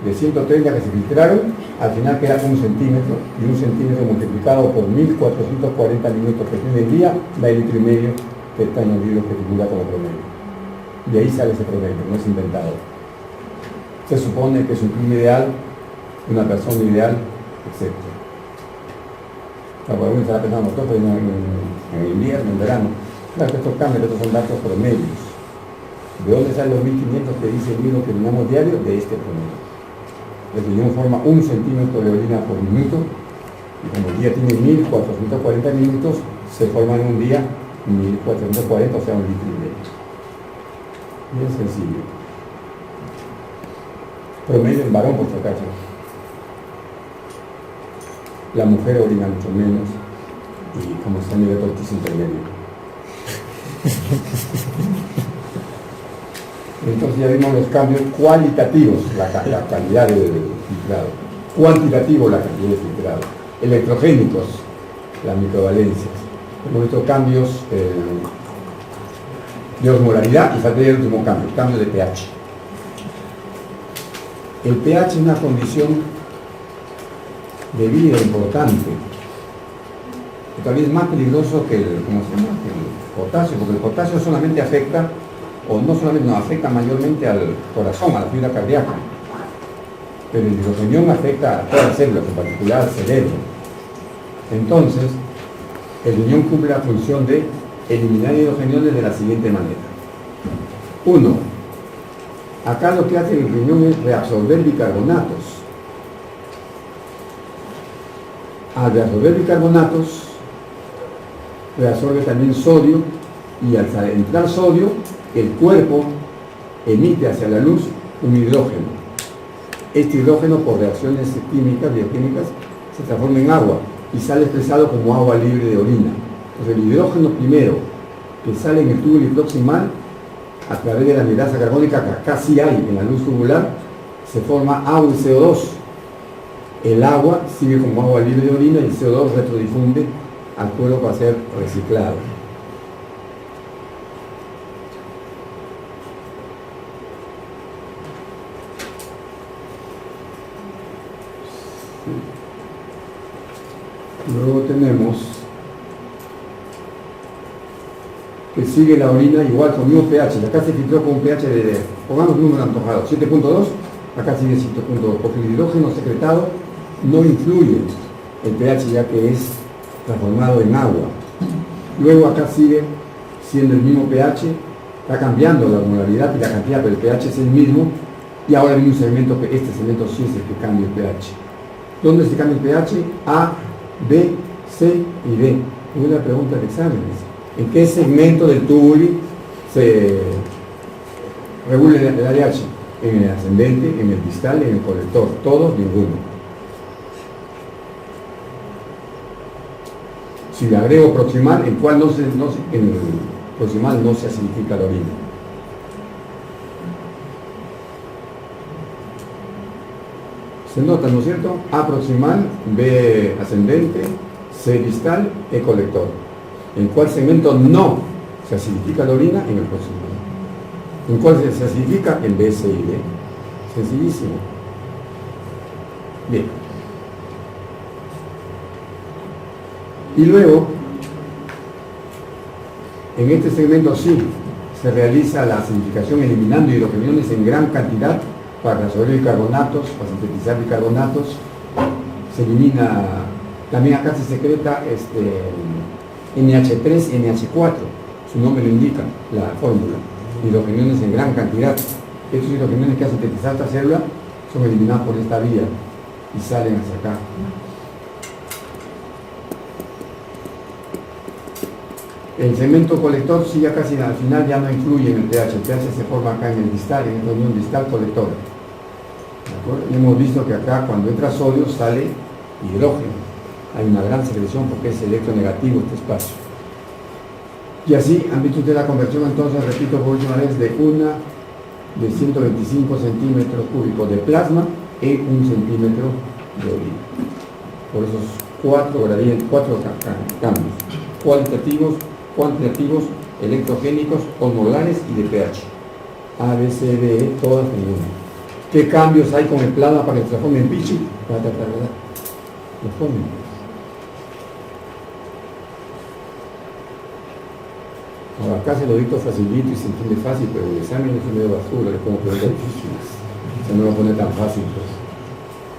de 130 que se filtraron, al final queda 1 centímetro, y 1 centímetro multiplicado por 1440 minutos que tiene el día, da el litro y medio que está en los libros que figura como promedio. De ahí sale ese promedio, no es inventado. Se supone que es un clima ideal, una persona ideal, etc. Algunos estarán pensando, ¿no? En invierno, en verano. Claro que estos cambios, estos son datos promedios. ¿De dónde salen los 1500 que dice el libro que miramos diario? De este promedio. El riñón forma 1 centímetro de orina por minuto, y como el día tiene 1440 minutos, se forma en un día 1440, o sea, 1,5 litros. Bien sencillo. Promedio en varón, por si acaso. La mujer orina mucho menos, y como está en nivel tortizo intermedio. Entonces ya vimos los cambios cualitativos, la calidad del filtrado, cuantitativo, la cantidad de filtrado, electrogénicos, las microvalencias. Hemos visto cambios de osmolaridad y falta el último cambio de pH. El pH es una condición de vida importante, que también es más peligroso que el potasio, porque el potasio solamente afecta, o no solamente nos afecta mayormente al corazón, a la fibra cardíaca, pero el hidrogenión afecta a todas las células, en particular al cerebro. Entonces, el riñón cumple la función de eliminar hidrogeniones de la siguiente manera. 1. Acá lo que hace el riñón es reabsorber bicarbonatos. Al reabsorber bicarbonatos, reabsorbe también sodio, y al entrar sodio, el cuerpo emite hacia la luz un hidrógeno. Este hidrógeno, por reacciones químicas, bioquímicas, se transforma en agua y sale expresado como agua libre de orina. Entonces el hidrógeno primero que sale en el túbulo proximal a través de la anhidrasa carbónica, que acá sí hay en la luz tubular, se forma agua y CO2. El agua sigue como agua libre de orina y el CO2 retrodifunde al cuerpo para ser reciclado. Luego tenemos que sigue la orina igual con el mismo pH. Acá se filtró con un pH de, pongamos un número antojado, 7.2, acá sigue 7.2, porque el hidrógeno secretado no influye el pH, ya que es transformado en agua. Luego acá sigue siendo el mismo pH, está cambiando la osmolaridad y la cantidad, pero el pH es el mismo, y ahora viene un segmento, que este segmento sí es el que cambia el pH. ¿Dónde se cambia el pH? A, B, C y D. Es una pregunta de exámenes. ¿En qué segmento del tubuli se regula el ADH? En el ascendente, en el distal, en el colector. Todos, ninguno. Si le agrego proximal, en cuál en el proximal no se acidifica la orina. Se nota, ¿no es cierto? A proximal, B ascendente, C distal, E colector. ¿En cuál segmento no se acidifica la orina? En el proximal. ¿En cuál se acidifica? En B, C y D. Sencillísimo. Bien. Y luego, en este segmento sí se realiza la acidificación eliminando hidrogeniones en gran cantidad para resolver bicarbonatos, para sintetizar bicarbonatos. Se elimina, también acá se secreta NH3 y NH4, su nombre lo indica, la fórmula, hidrogeniones en gran cantidad. Estos hidrogeniones que hacen sintetizar esta célula son eliminados por esta vía y salen hacia acá. El segmento colector sí, ya casi al final ya no influye en el pH. El pH se forma acá en el distal, en esta unión distal-colector. Y hemos visto que acá cuando entra sodio sale hidrógeno. Hay una gran secreción porque es electronegativo este espacio. Y así han visto ustedes la conversión, entonces repito por última vez, de 125 centímetros cúbicos de plasma en 1 centímetro de orina. Por esos 4 cambios cualitativos, cuantitativos, electrogénicos, osmolares y de pH. A, B, C, D, E, todas en uno. ¿Qué cambios hay con el plasma para que se transforme en pichi? Los ponen. Ahora, acá se lo dicto facilito y se entiende fácil, pero el examen es medio basura, le pongo preguntas difíciles. Se no lo pone tan fácil, pues.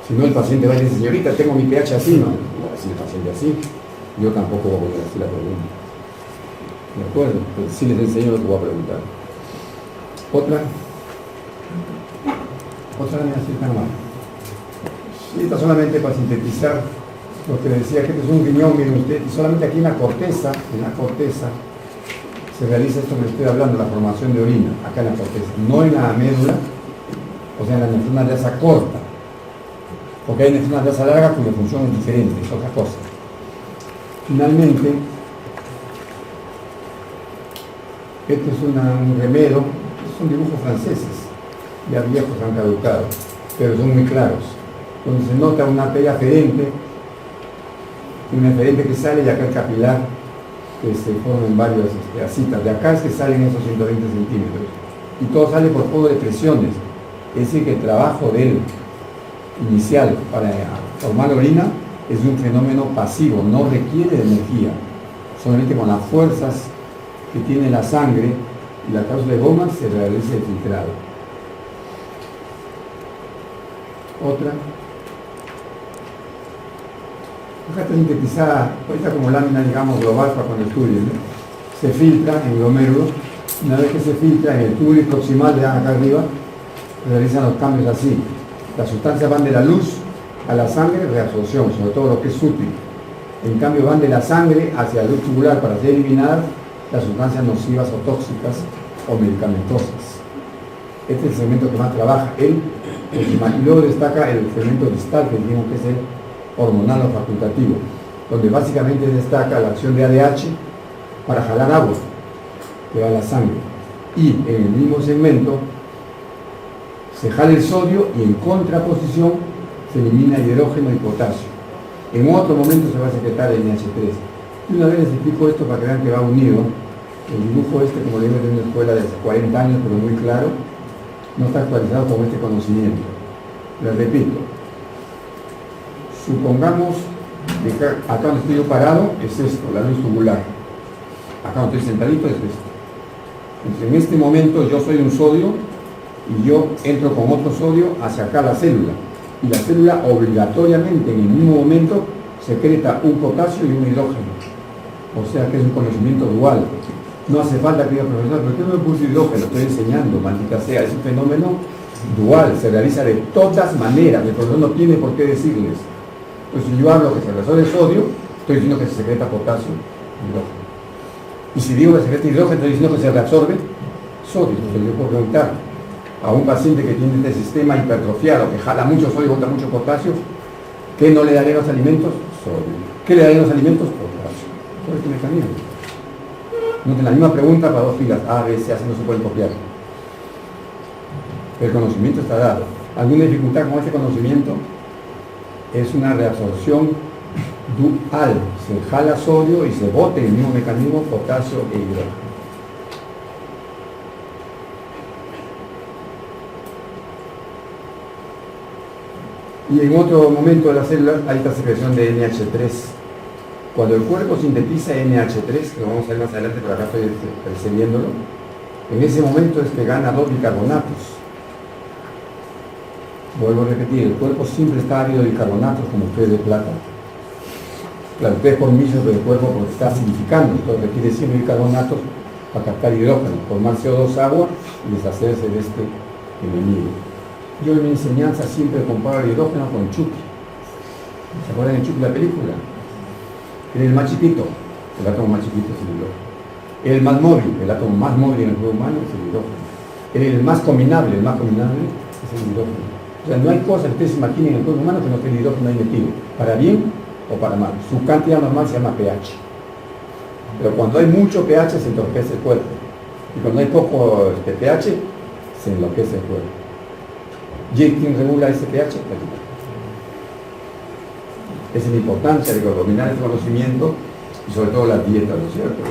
Si no, el paciente va y dice, señorita, tengo mi pH así, no, así el paciente así. Yo tampoco voy a poder hacer la pregunta. ¿De acuerdo? Pues sí les enseño lo que voy a preguntar. Otra línea así tan mal. Y esta solamente para sintetizar lo que decía, que este es un riñón, miren usted, y solamente aquí en la corteza se realiza esto que estoy hablando, la formación de orina, acá en la corteza, no en la médula, o sea, en la nefrona nerviosa corta, porque hay nefrona nerviosa larga cuya función es diferente, es otra cosa. Finalmente, este es un remedo, son dibujos franceses, ya viejos, han caducado, pero son muy claros, donde se nota una arteria aferente, que sale, y acá el capilar, que se forma en varias asitas. De acá es que salen esos 120 centímetros, y todo sale por juego de presiones, es decir, que el trabajo del inicial para formar orina es un fenómeno pasivo, no requiere de energía, solamente con las fuerzas que tiene la sangre y la cápsula de goma se realiza el filtrado. Otra. Esta está sintetizada, ahorita como lámina, digamos, global para cuando estudien, ¿no? Se filtra en el glomérulo, una vez que se filtra en el túbulo proximal, vean acá arriba, realizan los cambios así. Las sustancias van de la luz a la sangre, reabsorción, sobre todo lo que es útil. En cambio van de la sangre hacia la luz tubular para ser eliminadas las sustancias nocivas o tóxicas o medicamentosas. Este es el segmento que más trabaja el proximal. Y luego destaca el segmento distal, que dijimos que es el hormonal o facultativo, donde básicamente destaca la acción de ADH para jalar agua que va a la sangre. Y en el mismo segmento se jala el sodio y en contraposición se elimina hidrógeno y potasio. En otro momento se va a secretar el NH3. Y una vez les explico esto para que vean que va unido. El dibujo este, como le digo, es de una escuela de hace 40 años, pero muy claro, no está actualizado con este conocimiento. Les repito, supongamos que acá donde estoy yo parado es esto, la luz tubular. Acá donde estoy sentadito es esto. Entonces, en este momento yo soy un sodio y yo entro con otro sodio hacia acá la célula. Y la célula obligatoriamente en el mismo momento secreta un potasio y un hidrógeno. O sea que es un conocimiento dual. No hace falta que diga, profesor, ¿por qué no me puse hidrógeno? Estoy enseñando, maldita sea, es un fenómeno dual, se realiza de todas maneras, el profesor no tiene por qué decirles. Pues si yo hablo que se resuelve sodio, estoy diciendo que se secreta potasio y hidrógeno. Y si digo que se secreta hidrógeno, estoy diciendo que se reabsorbe sodio. Entonces yo puedo preguntar a un paciente que tiene este sistema hipertrofiado, que jala mucho sodio y bota mucho potasio, ¿qué no le daré los alimentos? Sodio. ¿Qué le daré los alimentos? Potasio. ¿Cuál es el mecanismo? No tiene la misma pregunta para dos filas, A, B, C, así no se pueden copiar. El conocimiento está dado. ¿Alguna dificultad con este conocimiento? Es una reabsorción dual. Se jala sodio y se bota en el mismo mecanismo potasio e hidrógeno. Y en otro momento de la célula hay esta secreción de NH3. Cuando el cuerpo sintetiza NH3, que lo vamos a ver más adelante, pero acá estoy percibiéndolo, en ese momento es que gana 2 bicarbonatos. Vuelvo a repetir, el cuerpo siempre está ávido de bicarbonatos, como ustedes de plata. Claro, ustedes por mí, pero el cuerpo porque está acidificando, entonces requiere 100 bicarbonatos para captar hidrógeno, formar CO2 agua y deshacerse de este enemigo. Yo en mi enseñanza siempre comparo el hidrógeno con Chucky. ¿Se acuerdan de Chucky, la película? Era el más chiquito, el átomo más chiquito es el hidrógeno. Era el más móvil, el átomo más móvil en el cuerpo humano es el hidrógeno. Era el más combinable es el hidrógeno. O sea, no hay cosa que ustedes se imaginen en el cuerpo humano que no tenga hidrógeno ahí metido, para bien o para mal. Su cantidad normal se llama pH. Pero cuando hay mucho pH se entorpece el cuerpo. Y cuando hay poco pH se enloquece el cuerpo. ¿Y quién regula ese pH? Esa es la importancia de dominar este conocimiento y sobre todo la dieta, ¿no es cierto?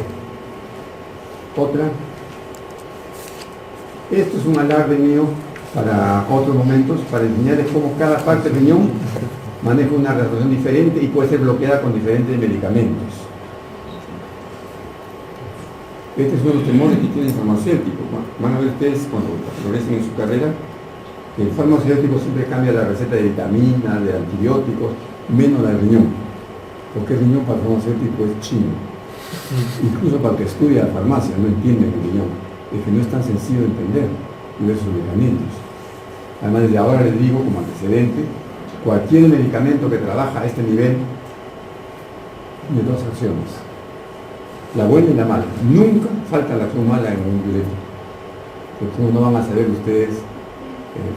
Otra. Esto es un alarde mío para otros momentos, para enseñarles cómo cada parte del riñón maneja una reacción diferente y puede ser bloqueada con diferentes medicamentos. Este es uno de los temores que tiene el farmacéutico. Van a ver ustedes cuando progresen en su carrera que el farmacéutico siempre cambia la receta de vitaminas, de antibióticos, menos la del riñón. porque el riñón para el farmacéutico es chino. Incluso para el que estudia farmacia no entiende el riñón, es que no es tan sencillo de entender y ver sus medicamentos. Además, desde ahora les digo como antecedente, cualquier medicamento que trabaja a este nivel tiene dos acciones, la buena y la mala. Nunca falta la acción mala en un diurético, porque no van a saber ustedes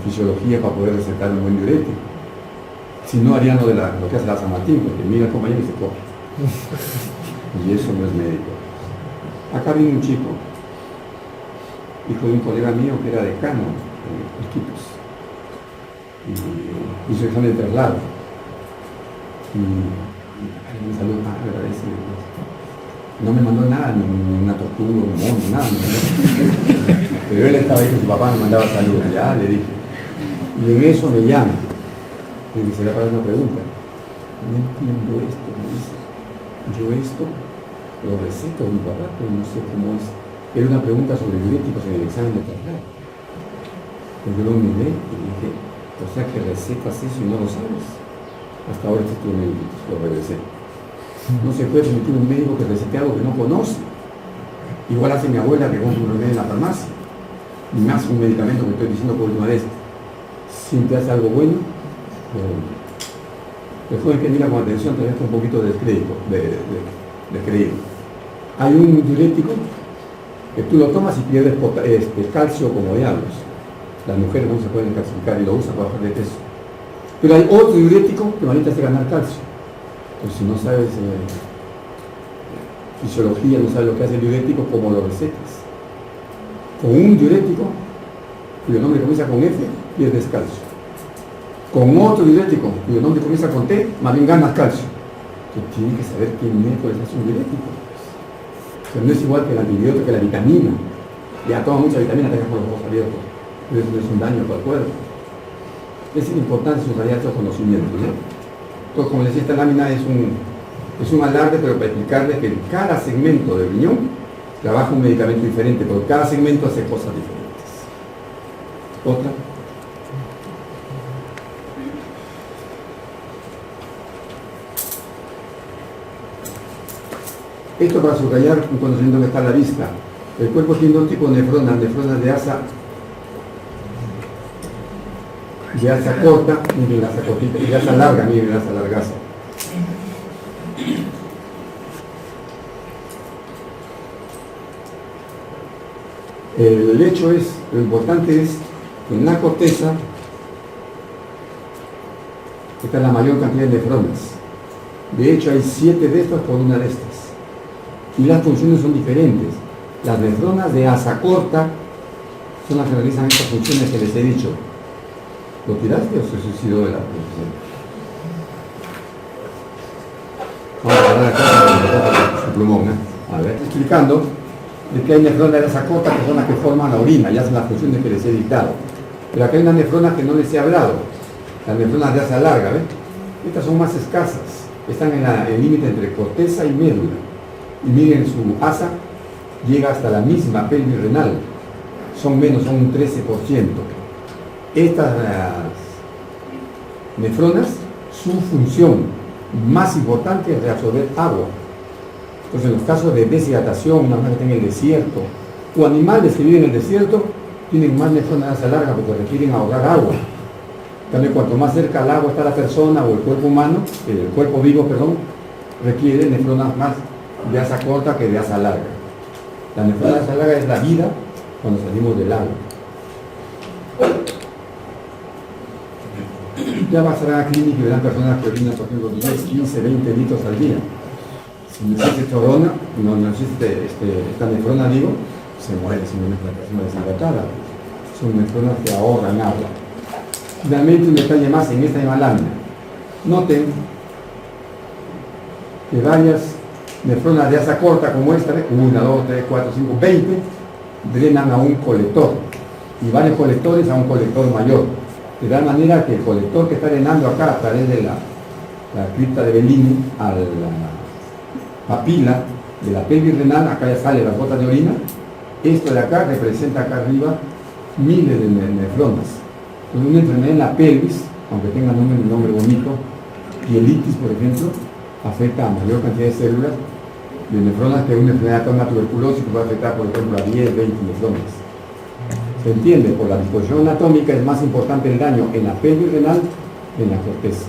fisiología para poder recetar un buen diurético. Si no, harían lo que hace la San Martín, porque mira al compañero y se coge. Y eso no es médico. Acá viene un chico, hijo de un colega mío que era decano en Iquitos, y hizo examen de traslado. Y me saludó, le agradece. No me mandó nada, ni una tortuga, un mono, nada. Pero él estaba ahí con su papá, me mandaba saludos, ya le dije. Y en eso me llama. Y me dice, le para una pregunta. No entiendo esto, me dice. Yo esto lo receto a mi papá, pero no sé cómo es. Era una pregunta sobre diuréticos en el examen de traslado. Pues yo lo miré y dije, o sea que recetas eso y no lo sabes. Hasta ahora este estudio médico, lo regresé. No se puede permitir un médico que recete algo que no conoce. Igual hace mi abuela que compra un remedio en la farmacia. Y más un medicamento que estoy diciendo por última vez. Siempre hace algo bueno. El joven que mira con atención te deja un poquito de descrédito, descreído. Hay un diurético que tú lo tomas y pierdes calcio como diablos. Las mujeres no se pueden calcificar y lo usan para bajar de peso. Pero hay otro diurético que ahorita hace ganar calcio. Pues si no sabes fisiología, no sabes lo que hace el diurético, ¿cómo lo recetas? Con un diurético, cuyo nombre comienza con F, pierdes calcio. Con otro diurético, cuyo nombre comienza con T, más bien ganas calcio. Tú tienes que saber qué miércoles es un diurético. O sea, no es igual que el antibiótico, que la vitamina. Ya toma mucha vitamina, te dejas con los ojos abiertos. Pero eso no es un daño para el cuerpo. Es importante subrayar estos conocimientos, ¿no? Entonces, como les decía, esta lámina es un alarde, pero para explicarles que en cada segmento del riñón trabaja un medicamento diferente, porque cada segmento hace cosas diferentes. Otra. Esto para subrayar un conocimiento que está a la vista. El cuerpo tiene dos tipos de nefronas de asa corta, miren la asa cortita, y de asa larga, miren la asa largaza. El hecho es, lo importante es que en la corteza está la mayor cantidad de nefronas. De hecho hay 7 de estas por una de estas. Y las funciones son diferentes. Las nefronas de asa corta son las que realizan estas funciones que les he dicho. ¿Lo tiraste o se suicidó de la producción? Vamos a parar acá con su plumón, ¿eh? A ver, explicando de que hay nefronas de asa corta que son las que forman la orina y hacen las funciones que les he dictado. Pero acá hay unas nefronas que no les he hablado. Las nefronas de asa larga, ¿ven? Estas son más escasas. Están en el límite entre corteza y médula. Y miren, su asa llega hasta la misma pelvis renal. Son menos, son un 13%. Estas nefronas, su función más importante es reabsorber agua. Entonces, en los casos de deshidratación, una persona que está en el desierto, o animales que viven en el desierto, tienen más nefronas de asa larga porque requieren ahorrar agua. También cuanto más cerca al agua está la persona o el cuerpo humano, el cuerpo vivo, perdón, requiere nefronas más de asa corta que de asa larga. La nefrona de asa larga es la vida cuando salimos del agua. Ya vas a la clínica y verán personas que orinan, por ejemplo, 10, 15, 20 litros al día. Si necesita chorona, no necesita esta nefrona, digo, se muere simplemente la persona deshidratada. Son nefronas que ahorran agua. Finalmente, un detalle más en esta misma lámina. Noten que varias nefronas de asa corta como esta, 1, 2, 3, 4, 5, 20, drenan a un colector. Y varios colectores a un colector mayor. De tal manera que el colector que está drenando acá a través de la cripta de Bellini a la papila de la pelvis renal, acá ya sale las gotas de orina. Esto de acá representa acá arriba miles de nefronas. Entonces, una enfermedad en la pelvis, aunque tenga un nombre bonito, pielitis por ejemplo, afecta a mayor cantidad de células, de nefronas, que una enfermedad como una tuberculosis que puede afectar, por ejemplo, a 10, 20 nefronas. Se entiende, por la disposición anatómica es más importante el daño en la pelvis renal que en la corteza.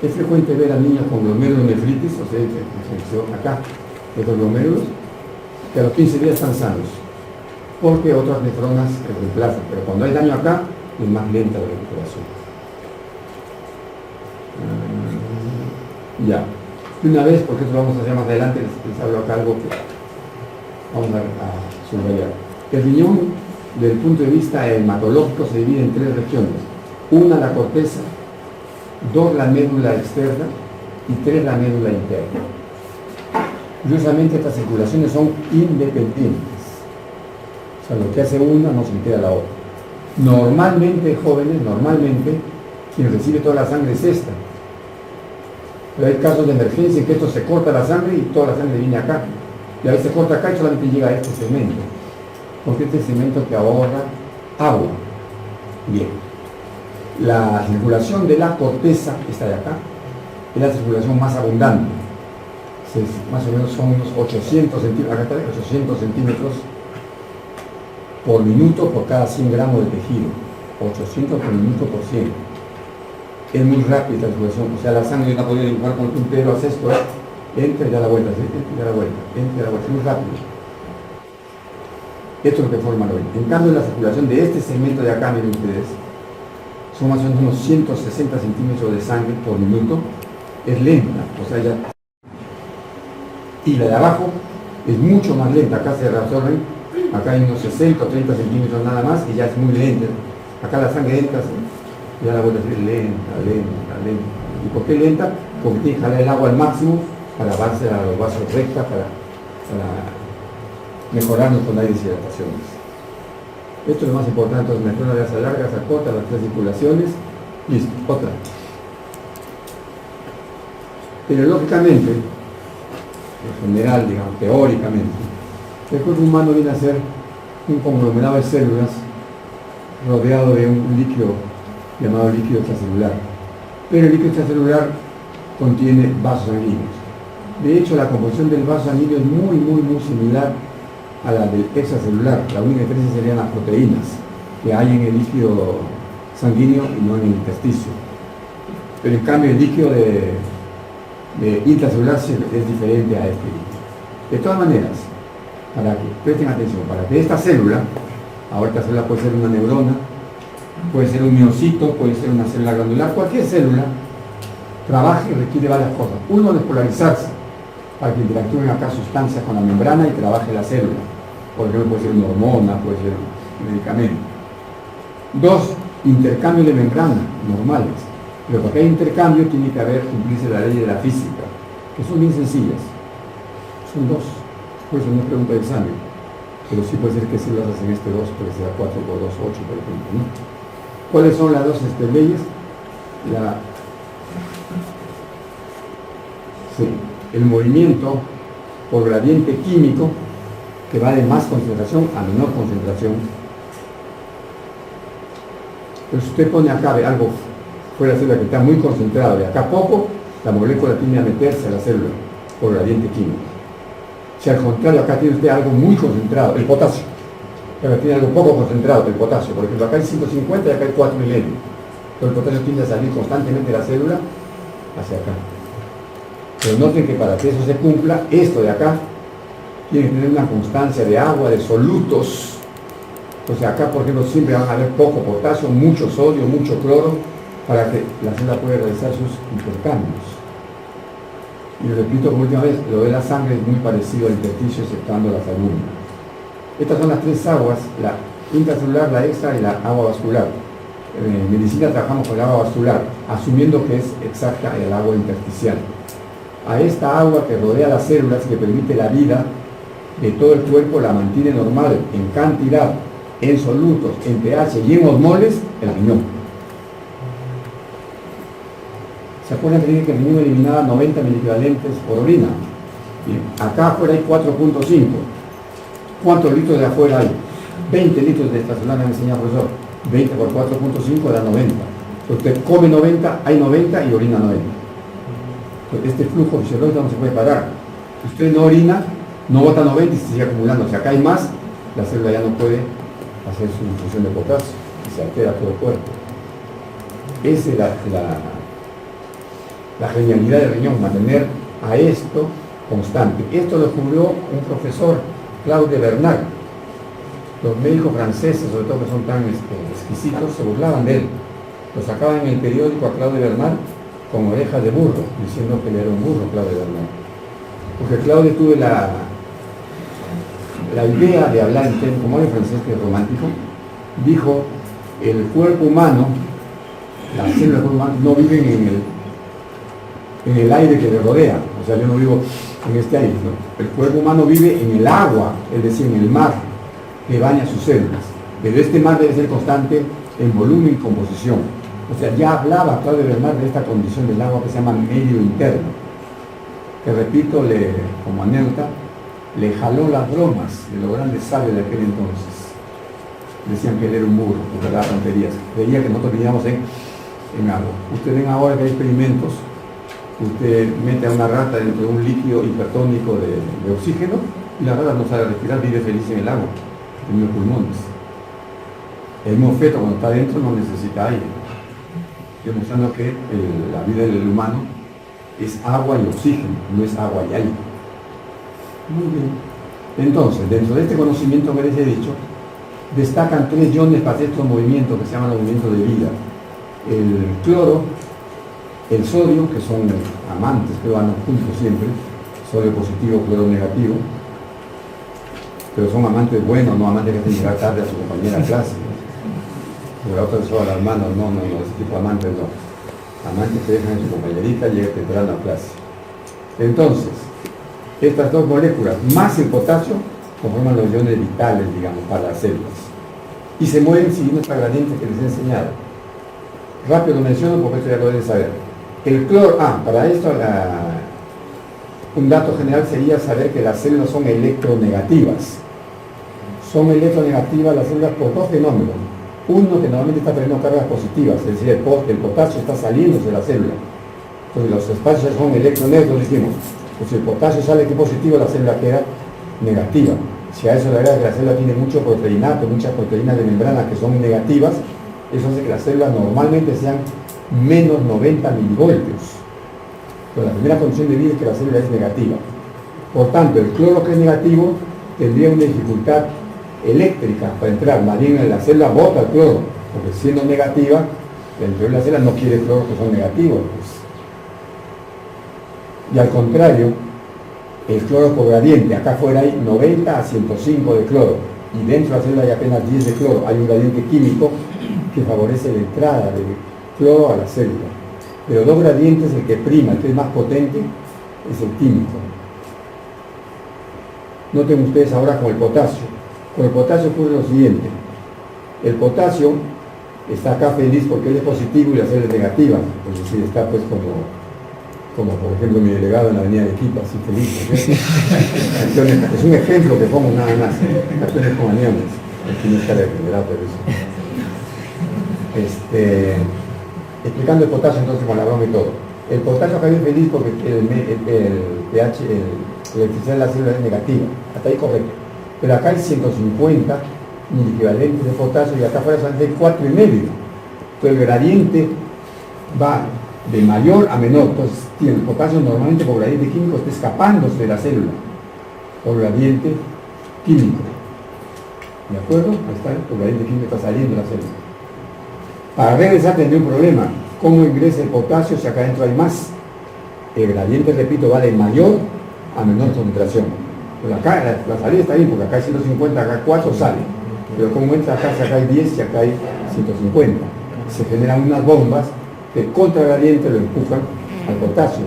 Es frecuente ver a niños con glomerulonefritis, o sea, infección acá, estos glomérulos, que a los 15 días están sanos, porque otras nefronas reemplazan, pero cuando hay daño acá, es más lenta la recuperación. Ya. De una vez, porque esto vamos a hacer más adelante, les hablo acá algo que vamos a subrayar. El riñón, desde el punto de vista hematológico, se divide en 3 regiones. Una, la corteza; 2, la médula externa; y 3, la médula interna. Curiosamente, estas circulaciones son independientes. O sea, lo que hace una no se impide a la otra. Normalmente, jóvenes, quien recibe toda la sangre es esta. Pero hay casos de emergencia en que esto se corta la sangre y toda la sangre viene acá. Y a veces se corta acá y solamente llega a este segmento. Porque este segmento que ahorra agua. Bien. La circulación de la corteza, esta de acá, es la circulación más abundante. Más o menos son unos 800 centímetros, acá está, 800 centímetros por minuto por cada 100 gramos de tejido. 800 por minuto por 100. Es muy rápida la circulación, o sea, la sangre no podría dibujar con el puntero, hace esto, entra y da la vuelta, ¿sí? Entra y da la vuelta, entra y da la vuelta, es muy rápido. Esto es lo que forma el oído. En cambio, la circulación de este segmento de acá, miren ustedes, son más o menos unos 160 centímetros de sangre por minuto, es lenta, o sea, ya. Y la de abajo es mucho más lenta, acá se reabsorben, acá hay unos 60 o 30 centímetros nada más y ya es muy lenta. Acá la sangre entra, ya la vuelta a ser lenta. ¿Y por qué lenta? Porque tiene que jalar el agua al máximo para darse a los vasos recta, para mejorarnos con las deshidrataciones. Esto es lo más importante. Entonces, nefrona de asa larga, asa corta, las 3 circulaciones. Listo, otra. Pero lógicamente, en general, digamos, teóricamente, el cuerpo humano viene a ser un conglomerado de células rodeado de un líquido llamado líquido extracelular. Pero el líquido extracelular contiene vasos sanguíneos. De hecho, la composición del vaso sanguíneo es muy similar a la del extracelular. La única diferencia serían las proteínas que hay en el líquido sanguíneo y no en el intersticio. Pero en cambio el líquido de intracelular es diferente a este líquido. De todas maneras, para que presten atención, para que esta célula, ahora esta célula puede ser una neurona, puede ser un miocito, puede ser una célula granular, cualquier célula trabaje requiere varias cosas. Uno, despolarizarse, para que interactúen acá sustancias con la membrana y trabaje la célula. Por ejemplo, puede ser una hormona, puede ser un medicamento. 2, intercambio de membranas normales. Pero para que haya intercambio tiene que cumplirse la ley de la física, que son bien sencillas. Son 2. Por eso no es pregunta de examen. Pero sí puede ser que células hacen este 2, puede ser 4 por 2, 8, por ejemplo, ¿no? ¿Cuáles son las 2 leyes? El movimiento por gradiente químico, que va de más concentración a menor concentración. Pero si usted pone acá algo fuera de la célula que está muy concentrado, de acá a poco, la molécula tiende a meterse a la célula por gradiente químico. Si al contrario acá tiene usted algo muy concentrado, el potasio, acá tiene algo poco concentrado, el potasio, por ejemplo, acá hay 150 y acá hay 4 milenios. Pero el potasio tiende a salir constantemente de la célula hacia acá. Pero noten que para que eso se cumpla, esto de acá tiene que tener una constancia de agua, de solutos. Entonces acá, por ejemplo, siempre van a haber poco potasio, mucho sodio, mucho cloro, para que la célula pueda realizar sus intercambios. Y repito por última vez, lo de la sangre es muy parecido al intersticio, exceptuando la albúmina. Estas son las 3 aguas, la intracelular, la extra y la agua vascular. En medicina trabajamos con el agua vascular, asumiendo que es exacta el agua intersticial. A esta agua que rodea las células, que permite la vida de todo el cuerpo, la mantiene normal en cantidad, en solutos, en pH y en osmoles, el riñón. ¿Se acuerdan que dije que el riñón eliminaba 90 miliequivalentes por orina? Bien, acá afuera hay 4.5. ¿Cuántos litros de afuera hay? 20 litros de extracelular, me enseñó el profesor. 20 por 4.5 da 90. Usted come 90, hay 90 y orina 90. Entonces, este flujo fisiológico no se puede parar. Si usted no orina, no bota 90 y se sigue acumulando. Si acá hay más, la célula ya no puede hacer su infusión de potasio y se altera todo el cuerpo. Esa es la genialidad del riñón, mantener a esto constante. Esto lo descubrió un profesor, Claude Bernard. Los médicos franceses, sobre todo que son tan exquisitos, se burlaban de él. Lo sacaban en el periódico a Claude Bernard con orejas de burro, diciendo que él era un burro, Claude Bernard. Porque Claude tuvo la idea de hablar en términos, como el francés que es romántico, dijo, el cuerpo humano, las células del cuerpo humano no viven en el aire que le rodea. O sea, yo no vivo en este aire, ¿no? El cuerpo humano vive en el agua, es decir, en el mar que baña sus células. Pero este mar debe ser constante en volumen y composición. O sea, ya hablaba Claude Bernard de esta condición del agua que se llama medio interno, que repito, como anécdota, le jaló las bromas de los grandes sabios de aquel entonces. Decían que él era un burro, porque daba tonterías. Creía que nosotros vivíamos en agua. Ustedes ven ahora que hay experimentos, usted mete a una rata dentro de un líquido hipertónico de oxígeno y la rata no sabe respirar, vive feliz en el agua, en los pulmones. El mismo feto cuando está dentro no necesita aire, demostrando que la vida del humano es agua y oxígeno, no es agua y aire. Muy bien. Entonces, dentro de este conocimiento que les he dicho, destacan 3 iones para estos movimientos que se llaman los movimientos de vida. El cloro, el sodio, que son amantes, que van juntos siempre, sodio positivo, cloro negativo, pero son amantes buenos, no amantes que hacen llegar tarde a su compañera de clase. Pero la otra son hermanos, no, ese tipo de amantes no. Amantes que dejan a su compañerita y llegan temprano a clase. Entonces, estas 2 moléculas, más el potasio, conforman los iones vitales, digamos, para las células. Y se mueven siguiendo esta gradiente que les he enseñado. Rápido lo menciono porque esto ya lo deben saber. El cloro, para esto un dato general sería saber que las células son electronegativas. Son electronegativas las células por 2 fenómenos. Uno que normalmente está teniendo cargas positivas, es decir, el potasio está saliendo de la célula. Entonces los espacios son electronegativos, decimos. Pues si el potasio sale aquí positivo, la célula queda negativa. Si a eso le agrega que la célula tiene mucho proteínato, muchas proteínas de membrana que son negativas, eso hace que las células normalmente sean menos 90 milivoltios. Pero la primera condición de vida es que la célula es negativa. Por tanto, el cloro que es negativo tendría una dificultad eléctrica para entrar. Más bien la célula bota el cloro, porque siendo negativa, el interior de la célula no quiere cloro que son negativos. Pues. Y al contrario, el cloro por gradiente, acá afuera hay 90 a 105 de cloro, y dentro de la célula hay apenas 10 de cloro. Hay un gradiente químico que favorece la entrada de cloro a la célula. Pero 2 gradientes, el que prima, el que es más potente, es el químico. Noten ustedes ahora con el potasio. Con el potasio ocurre lo siguiente. El potasio está acá feliz porque él es positivo y la célula es negativa. Es decir, está pues como por ejemplo mi delegado en la avenida de Quito, así feliz. Es un ejemplo que pongo nada más. Acciones con aniones. Aquí no está de general, pero eso. Explicando el potasio entonces con la broma y todo. El potasio acá es feliz porque el pH, la electricidad de la célula es negativa. Hasta ahí correcto. Pero acá hay 150 equivalentes de potasio y acá afuera solamente hay 4,5. Entonces el gradiente va de mayor a menor. Entonces el potasio normalmente por gradiente químico está escapándose de la célula por gradiente químico. ¿De acuerdo? Ahí está, el gradiente químico está saliendo de la célula. Para regresar tendría un problema. ¿Cómo ingresa el potasio si acá adentro hay más? El gradiente, repito, va de mayor a menor concentración. Pues acá la salida está bien porque acá hay 150, acá 4 sale. Pero como entra acá, si acá hay 10 y acá hay 150. Se generan unas bombas que contra gradiente lo empujan al potasio.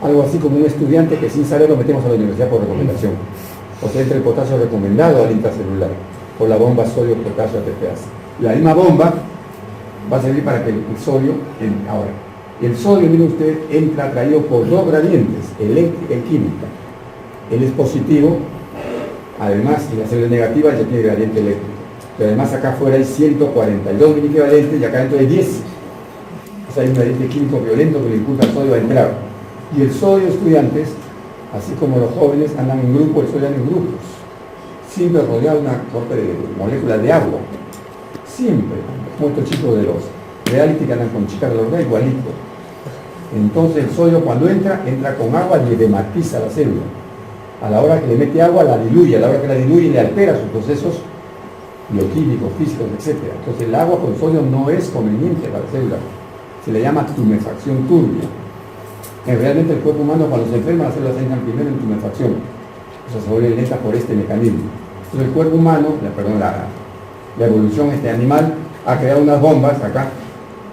Algo así como un estudiante que sin saber lo metemos a la universidad por recomendación. O sea, entra el potasio recomendado al intracelular por la bomba sodio-potasio ATPase. La misma bomba va a servir para que el sodio, ahora, el sodio, miren usted, entra atraído por 2 gradientes, eléctrica y química. Él es positivo, además, si la célula es negativa, ya tiene gradiente eléctrico. pero además acá afuera hay 142 mini-equivalentes y acá dentro hay 10. O sea, hay un agente químico violento que le impulsa al sodio a entrar. Y el sodio, estudiantes, así como los jóvenes, andan en grupo, el sodio anda en grupos. Siempre rodeado de una corte de moléculas de agua. Siempre. Como estos chicos de los reality que andan con chicas de los reyes, igualito. Entonces el sodio cuando entra con agua y edematiza la célula. A la hora que le mete agua la diluye, a la hora que la diluye le altera sus procesos bioquímicos, físicos, etc. Entonces el agua con sodio no es conveniente para la célula. Se le llama tumefacción turbia. Realmente el cuerpo humano cuando se enferma las células entran primero en tumefacción. O sea, se vuelven lentas por este mecanismo. Entonces el cuerpo humano, la evolución animal ha creado unas bombas acá,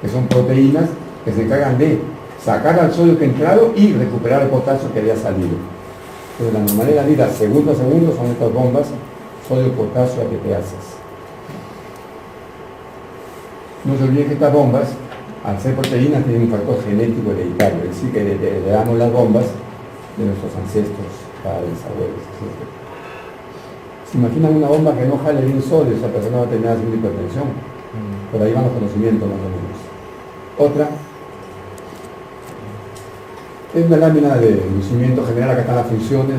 que son proteínas que se encargan de sacar al sodio que ha entrado y recuperar el potasio que había salido. Entonces la normalidad de la vida, segundo a segundo, son estas bombas, sodio, potasio, ATPasas. No se olviden que estas bombas, al ser proteínas, tienen un factor genético hereditario, es decir, que heredamos las bombas de nuestros ancestros, padres, abuelos, etc. ¿Se imaginan una bomba que no jale bien sodio? Esa persona va a terminar haciendo hipertensión. Por ahí van los conocimientos más o menos. Otra es una lámina de lucimiento general. Acá están las funciones,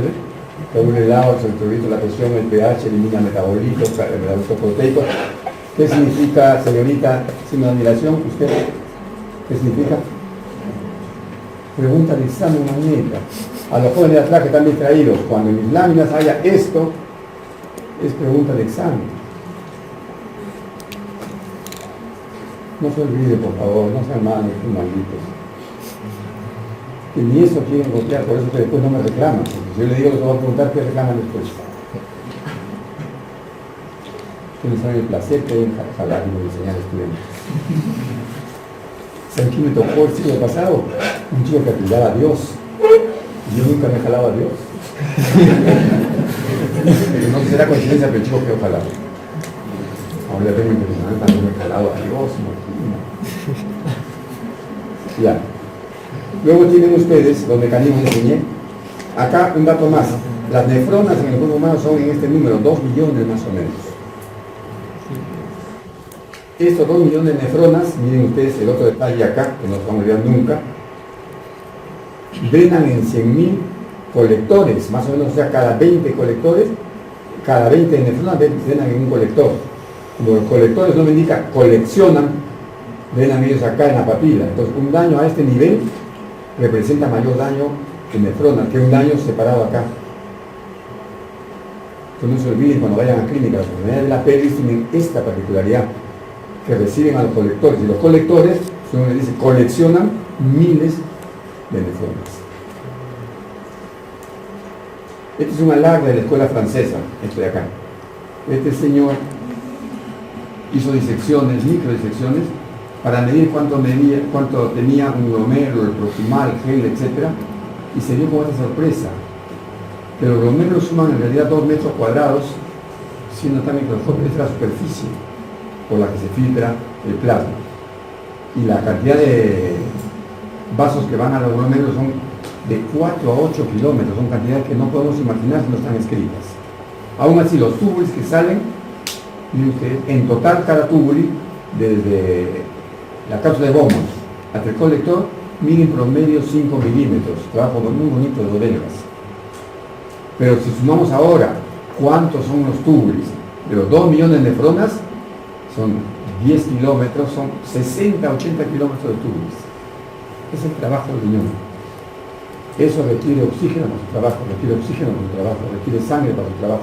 regula el agua, el electrolito, la presión, el pH, elimina metabolitos, metabolitos proteicos. ¿Qué significa, señorita, sin admiración? ¿Usted qué significa? Pregunta de examen magnética. A los jóvenes de atrás que están distraídos, cuando en mis láminas haya esto, es pregunta de examen. No se olvide, por favor, no sean malos, malditos. Que ni eso quieren copiar, por eso que después no me reclaman. Porque si yo le digo, les voy a preguntar qué reclaman después. Ustedes saben el placer que hay en jalar y enseñar a estudiantes. ¿Saben quién me tocó el siglo pasado? Un chico que apelaba a Dios. Y yo nunca me jalaba a Dios. No será coincidencia, pero el chico que jalaba. Ahora tengo impresionante, también me he jalado a Dios, imagina. Ya. Luego tienen ustedes los mecanismos que enseñé. Acá un dato más. Las nefronas en el cuerpo humano son en este número, 2 millones más o menos. Estos 2 millones de nefronas, miren ustedes el otro detalle acá, que no se van a olvidar nunca, drenan en 100.000 colectores, más o menos, o sea, cada 20 colectores, cada 20 nefronas drenan en un colector. Como los colectores no me indica, coleccionan, drenan ellos acá en la papila. Entonces, un daño a este nivel representa mayor daño en nefronas que un daño separado acá. Entonces, no se olviden cuando vayan a clínica, las enfermedades de la pelvis tienen esta particularidad, que reciben a los colectores. Y los colectores, según les dice, coleccionan miles de nefronas. Este es un alarde de la escuela francesa, esto de acá. Este señor hizo disecciones, microdisecciones, para medir cuánto tenía un glomero, el proximal, gel, etc. Y se dio con esta sorpresa, que los glomérulos suman en realidad 2 metros cuadrados, siendo tan microscópica la superficie por la que se filtra el plasma. Y la cantidad de vasos que van a los glomérulos son de 4 a 8 kilómetros, son cantidades que no podemos imaginar si no están escritas. Aún así, los túbulos que salen, miren ustedes, en total cada túbulo, desde la cápsula de Bowman hasta el colector, miden promedio 5 milímetros, trabajo muy bonito de los belgas. Pero si sumamos ahora cuántos son los túbulos de los 2 millones de nefronas, son 10 kilómetros, son 60, 80 kilómetros de túbulos. Es el trabajo del riñón. Eso requiere oxígeno para su trabajo, requiere oxígeno para su trabajo, requiere sangre para su trabajo.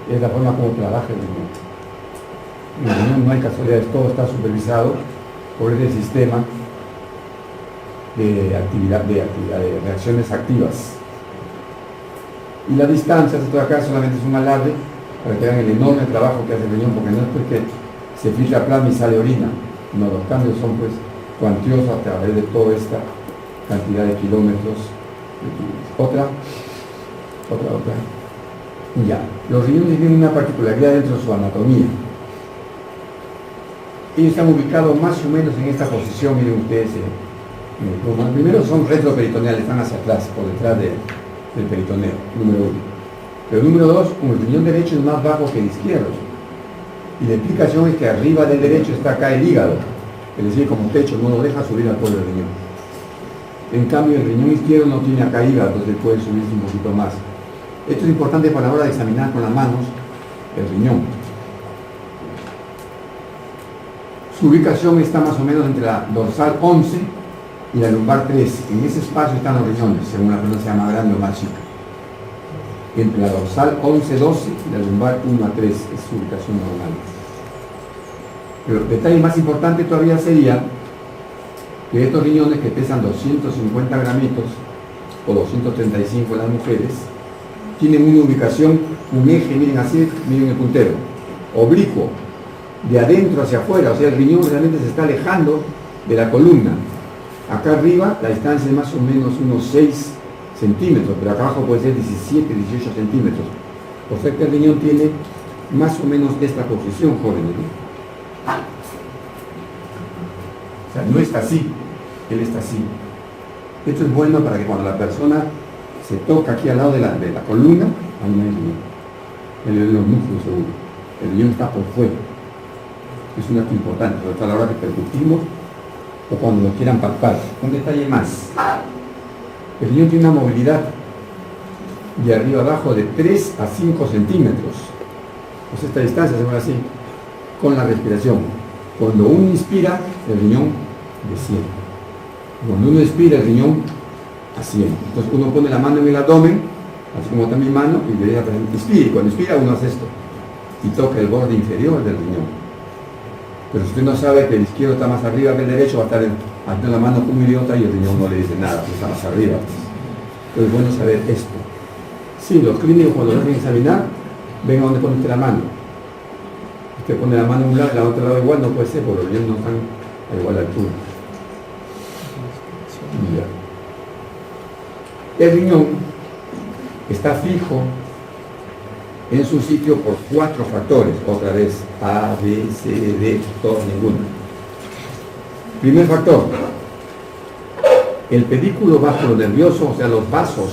Es la forma como trabaja el riñón. En el riñón no hay casualidades, todo está supervisado por este sistema de reacciones activas. Y la distancia, esto de acá solamente es un alarde para que vean el enorme trabajo que hace el riñón, porque no es porque se filtra plasma y sale orina. No, los cambios son pues cuantiosos a través de toda esta cantidad de kilómetros. Otra. Ya, los riñones tienen una particularidad dentro de su anatomía. Ellos están ubicados más o menos en esta posición, miren ustedes. Primero son retroperitoneales, están hacia atrás, por detrás del peritoneo, número 1. Pero número 2, como el riñón derecho es más bajo que el izquierdo, Y la explicación es que arriba del derecho está acá el hígado, es decir, como techo, no lo deja subir al pobre riñón. En cambio, el riñón izquierdo no tiene acá hígado, entonces puede subirse un poquito más. Esto es importante para la hora de examinar con las manos el riñón. Su ubicación está más o menos entre la dorsal 11 y la lumbar 3. En ese espacio están los riñones, según la persona sea más grande o más chica. Entre la dorsal 11-12 y la lumbar 1 a 3 es su ubicación normal. Pero el detalle más importante todavía sería que estos riñones, que pesan 250 gramitos o 235 en las mujeres, tienen una ubicación, un eje, miren así, miren el puntero, oblicuo, de adentro hacia afuera, o sea, el riñón realmente se está alejando de la columna. Acá arriba la distancia es más o menos unos 6 centímetros, pero acá abajo puede ser 17, 18 centímetros. O sea que el riñón tiene más o menos esta posición, jóvenes, ¿no? O sea, no está así, él está así. Esto es bueno para que cuando la persona se toca aquí al lado de la columna, ahí no hay riñón. El de los músculos seguro. El riñón está por fuera. Es un acto importante, sobre todo a la hora que percutimos o cuando lo quieran palpar. Un detalle más. El riñón tiene una movilidad de arriba abajo de 3 a 5 centímetros. Pues esta distancia se ve así, con la respiración. Cuando uno inspira, el riñón desciende. Cuando uno expira, el riñón asciende. Entonces uno pone la mano en el abdomen, así como está mi mano, y le diga, inspira. Y cuando inspira, uno hace esto. Y toca el borde inferior del riñón. Pero si usted no sabe que el izquierdo está más arriba que el derecho, va a estar haciendo la mano como un idiota y el riñón no le dice nada, pues está más arriba. Entonces es bueno saber esto. Sí, los clínicos cuando lo hacen examinar, ven a dónde pone usted la mano. Usted pone la mano en un lado y la otro lado igual, no puede ser, porque los riñones no están a igual altura. Ya. El riñón está fijo en su sitio por 4 factores, otra vez, A, B, C, D, todos, ninguno. Primer factor, el pedículo vasculonervioso, o sea, los vasos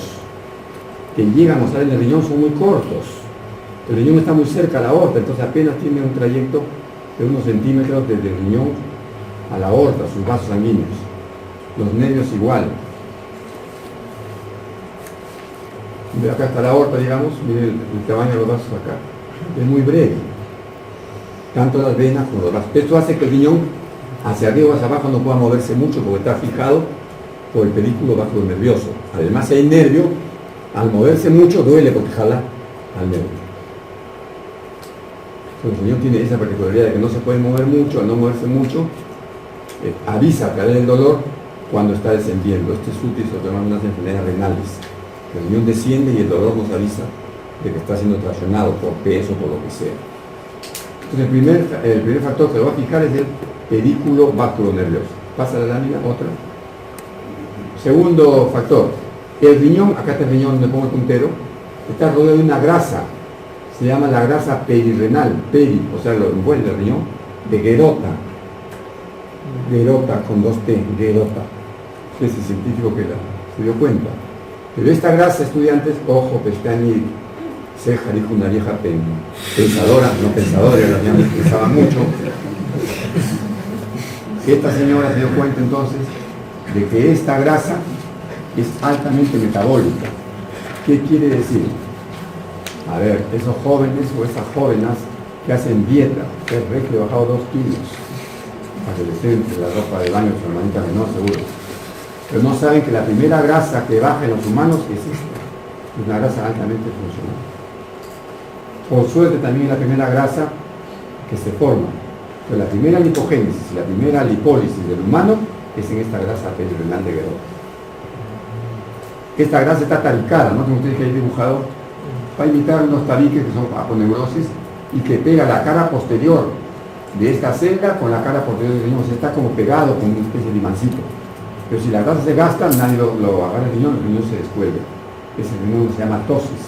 que llegan o salen del riñón son muy cortos. El riñón está muy cerca a la aorta, entonces apenas tiene un trayecto de unos centímetros desde el riñón a la aorta, sus vasos sanguíneos. Los nervios igual. Acá está la aorta, digamos, miren el tamaño de los vasos acá. Es muy breve. Tanto las venas como los vasos. Esto hace que el riñón hacia arriba o hacia abajo no pueda moverse mucho porque está fijado por el pedículo vasculonervioso. Además, si hay nervio, al moverse mucho duele porque jala al nervio. Entonces, el riñón tiene esa particularidad de que no se puede mover mucho. Al no moverse mucho, avisa a través del dolor cuando está descendiendo. Esto es útil sobre todo en unas enfermedades renales. El riñón desciende y el dolor nos avisa de que está siendo traccionado por peso, por lo que sea. Entonces el primer factor que lo va a fijar es el pedículo vasculonervioso. Pasa la lámina, otra. Segundo factor, el riñón, acá está el riñón donde pongo el puntero, está rodeado de una grasa, se llama la grasa perirrenal, o sea, lo envuelve el riñón, de Gerota. Gerota con 2T, Gerota. Es el científico que se dio cuenta. Pero esta grasa, estudiantes, ojo, pestaña y ceja, dijo una vieja pensadora, no pensadora, ya pensaba mucho. Esta señora se dio cuenta entonces de que esta grasa es altamente metabólica. ¿Qué quiere decir? A ver, esos jóvenes o esas jóvenes que hacen dieta, que ve que he bajado 2 kilos, adolescentes, la ropa de baño, su hermanita menor seguro. Pero no saben que la primera grasa que baja en los humanos es esta, es una grasa altamente funcional. Por suerte también es la primera grasa que se forma. Pero la primera lipogénesis y la primera lipólisis del humano es en esta grasa perirrenal de Gerota. Esta grasa está taricada, ¿no? Como ustedes que hay dibujado, para imitar unos tabiques que son aponeurosis y que pega la cara posterior de esta celda con la cara posterior del riñón. O sea, está como pegado con una especie de imancito. Pero si la grasa se gasta, nadie lo agarra el riñón se descuelga. Ese riñón se llama tosis.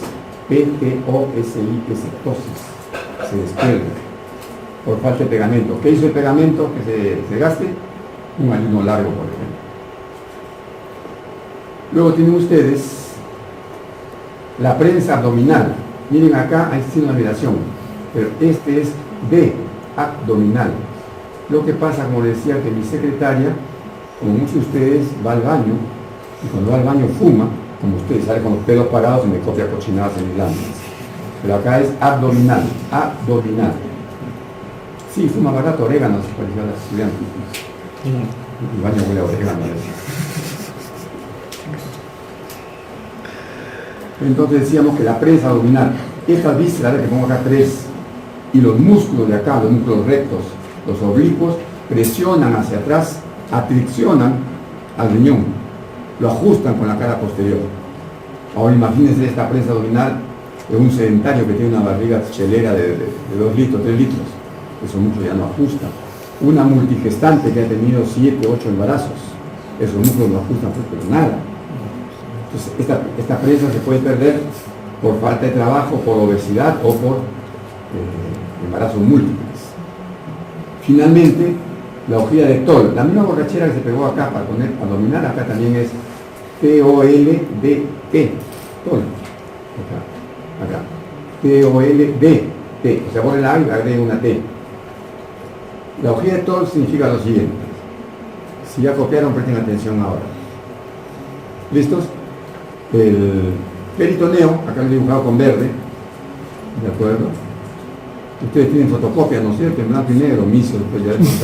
P-T-O-S-I-S, tosis. Se descuelga por falta de pegamento. ¿Qué hizo el pegamento que se gaste? Un ayuno largo, por ejemplo. Luego tienen ustedes la prensa abdominal. Miren acá, hay signo de vibración. Pero este es D. abdominal. Lo que pasa, como decía, que mi secretaria, como muchos de ustedes, va al baño, y cuando va al baño fuma, como ustedes sale con los pelos parados y me copia cochinadas en mis láminas. Pero acá es abdominal, abdominal. Sí, fuma barato orégano, parecía la estudiante. El baño huele a orégano. Entonces decíamos que la prensa abdominal, estas vísceras que pongo acá 3, y los músculos de acá, los músculos rectos, los oblicuos, presionan hacia atrás, atriccionan al riñón, lo ajustan con la cara posterior. Ahora imagínense esta prensa abdominal de un sedentario que tiene una barriga chelera de 2 litros, 3 litros. Eso mucho ya no ajusta. Una multigestante que ha tenido 7, 8 embarazos, esos músculos no ajustan, pues, pero nada. Entonces, esta prensa se puede perder por falta de trabajo, por obesidad o por embarazos múltiples. Finalmente, la hojilla de Toll, la misma borrachera que se pegó acá para poner abdominal, acá también es T-O-L-D-T, Toll, acá, T-O-L-D-T, o sea, pone la A y agrega una T. La hojilla de Toll significa lo siguiente. Si ya copiaron, presten atención ahora. ¿Listos? El peritoneo, acá lo he dibujado con verde, ¿de acuerdo? Ustedes tienen fotocopia, ¿no es cierto? En blanco y negro, miso, después ya es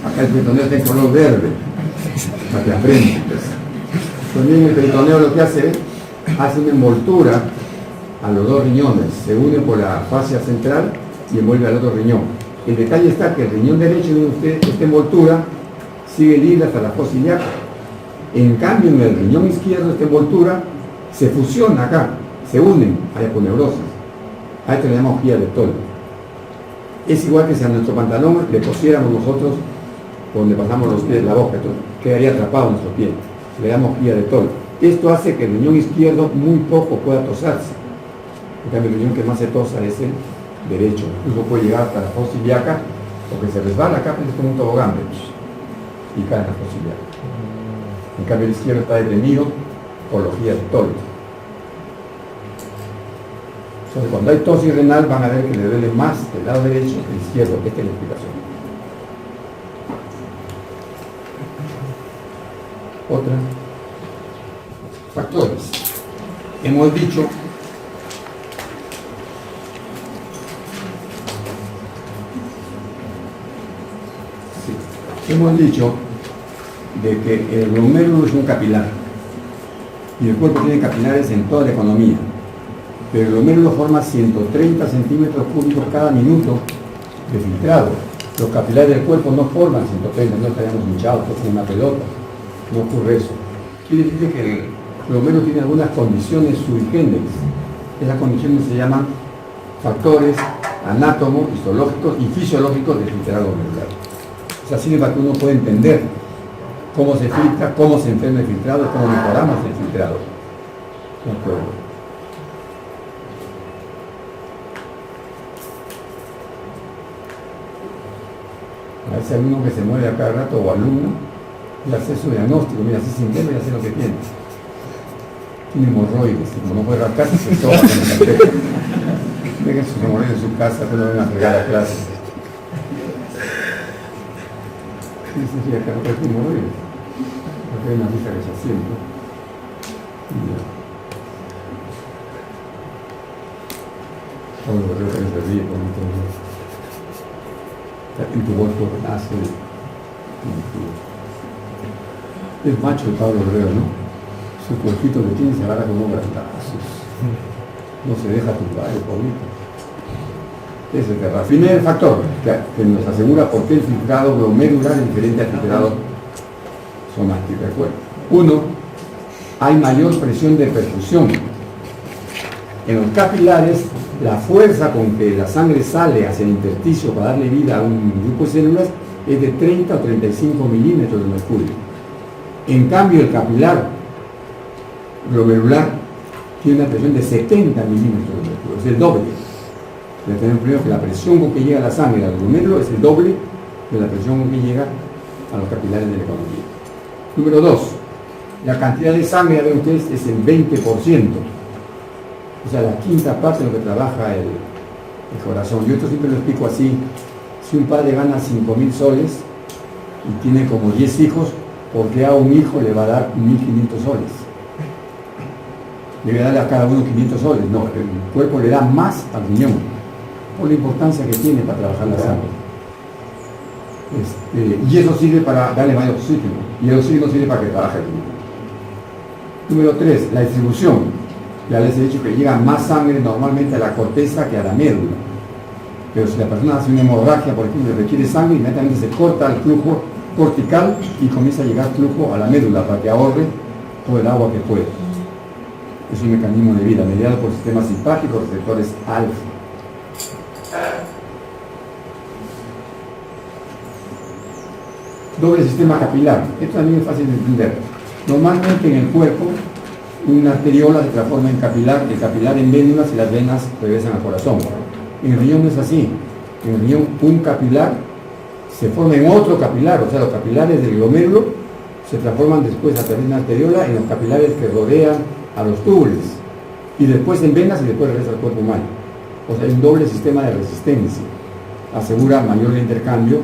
acá el peritoneo está en color verde, para que aprendan. También el peritoneo lo que hace una envoltura a los 2 riñones, se une por la fascia central y envuelve al otro riñón. El detalle está que el riñón derecho de esta envoltura sigue libre hasta la fosa ilíaca. En cambio, en el riñón izquierdo, esta envoltura se fusiona acá, se unen, hay aponeurosis. A esto le llamamos hojilla de Toll. Es igual que si a nuestro pantalón le cosiéramos nosotros donde pasamos los pies, la boca, entonces quedaría atrapado nuestro pie. Le damos hojilla de Toll. Esto hace que el riñón izquierdo muy poco pueda tosarse. En cambio, el riñón que más se tosa es el derecho. Incluso puede llegar hasta la fosa ilíaca, porque se resbala acá, es como un tobogán, y cae en la fosa ilíaca. En cambio, el izquierdo está detenido por la hojilla de Toll. Entonces, cuando hay tos renal, van a ver que le duele más del lado derecho que el izquierdo. Esta es la explicación. Otra. Factores. Hemos dicho de que el glomérulo es un capilar y el cuerpo tiene capilares en toda la economía, pero el glomérulo forma 130 centímetros cúbicos cada minuto de filtrado. Los capilares del cuerpo no forman 130, no estaríamos hinchados como una pelota, no ocurre eso. Quiere decir que el glomérulo tiene algunas condiciones sui generis. Esas condiciones se llaman factores anátomo, histológicos y fisiológicos del filtrado glomerular. Es así para que uno pueda entender cómo se filtra, cómo se enferma el filtrado, cómo mejoramos el filtrado. De acuerdo. A ese alumno que se mueve a cada rato o alumno, y hace su diagnóstico, mira, si se interno y hace lo que tiene. Tiene hemorroides, y como no puede rascarse, se toma con el cartel. Dejen sus hemorroides en su casa, que no vengan a fregar a clase. Sí, acá no tiene hemorroides. Acá hay una lista que se asienta. Pablo Borrero también se ríe con todo. En tu voto nace el macho de Pablo Borrero, ¿no? Su cuerpito que tiene se agarra con unos brazos. No se deja tumbar el Pablito. Ese es el terror. Primer factor que nos asegura por qué el filtrado glomerular es diferente al filtrado somático. ¿De acuerdo? 1. Hay mayor presión de perfusión. En los capilares, la fuerza con que la sangre sale hacia el intersticio para darle vida a un grupo de células es de 30 o 35 milímetros de mercurio. En cambio, el capilar glomerular tiene una presión de 70 milímetros de mercurio, es el doble. Tenemos primero que la presión con que llega la sangre al glomérulo es el doble de la presión con que llega a los capilares de la economía. Número 2, la cantidad de sangre, ya ven ustedes, es el 20%. O sea, la quinta parte de lo que trabaja el corazón. Yo esto siempre lo explico así, Si un padre gana 5.000 soles y tiene como 10 hijos, ¿por qué a un hijo le va a dar 1.500 soles? Debe darle a cada uno 500 soles. No, el cuerpo le da más al riñón, por la importancia que tiene para trabajar la sangre. Y eso sirve para darle mayor oxígeno, y el oxígeno sirve para que trabaje el riñón. Número 3, la distribución. Ya les he dicho que llega más sangre normalmente a la corteza que a la médula. Pero si la persona hace una hemorragia, por ejemplo, requiere sangre, inmediatamente se corta el flujo cortical y comienza a llegar flujo a la médula para que ahorre todo el agua que puede. Es un mecanismo de vida mediado por sistemas simpáticos, receptores alfa. Doble sistema capilar. Esto también es fácil de entender. Normalmente en el cuerpo una arteriola se transforma en capilar, el capilar en vénulas y las venas regresan al corazón. En el riñón no es así. En el riñón un capilar se forma en otro capilar, o sea, los capilares del glomérulo se transforman después a través de una arteriola en los capilares que rodean a los túbulos, y después en venas y después regresa al cuerpo humano. O sea, es un doble sistema de resistencia. Asegura mayor intercambio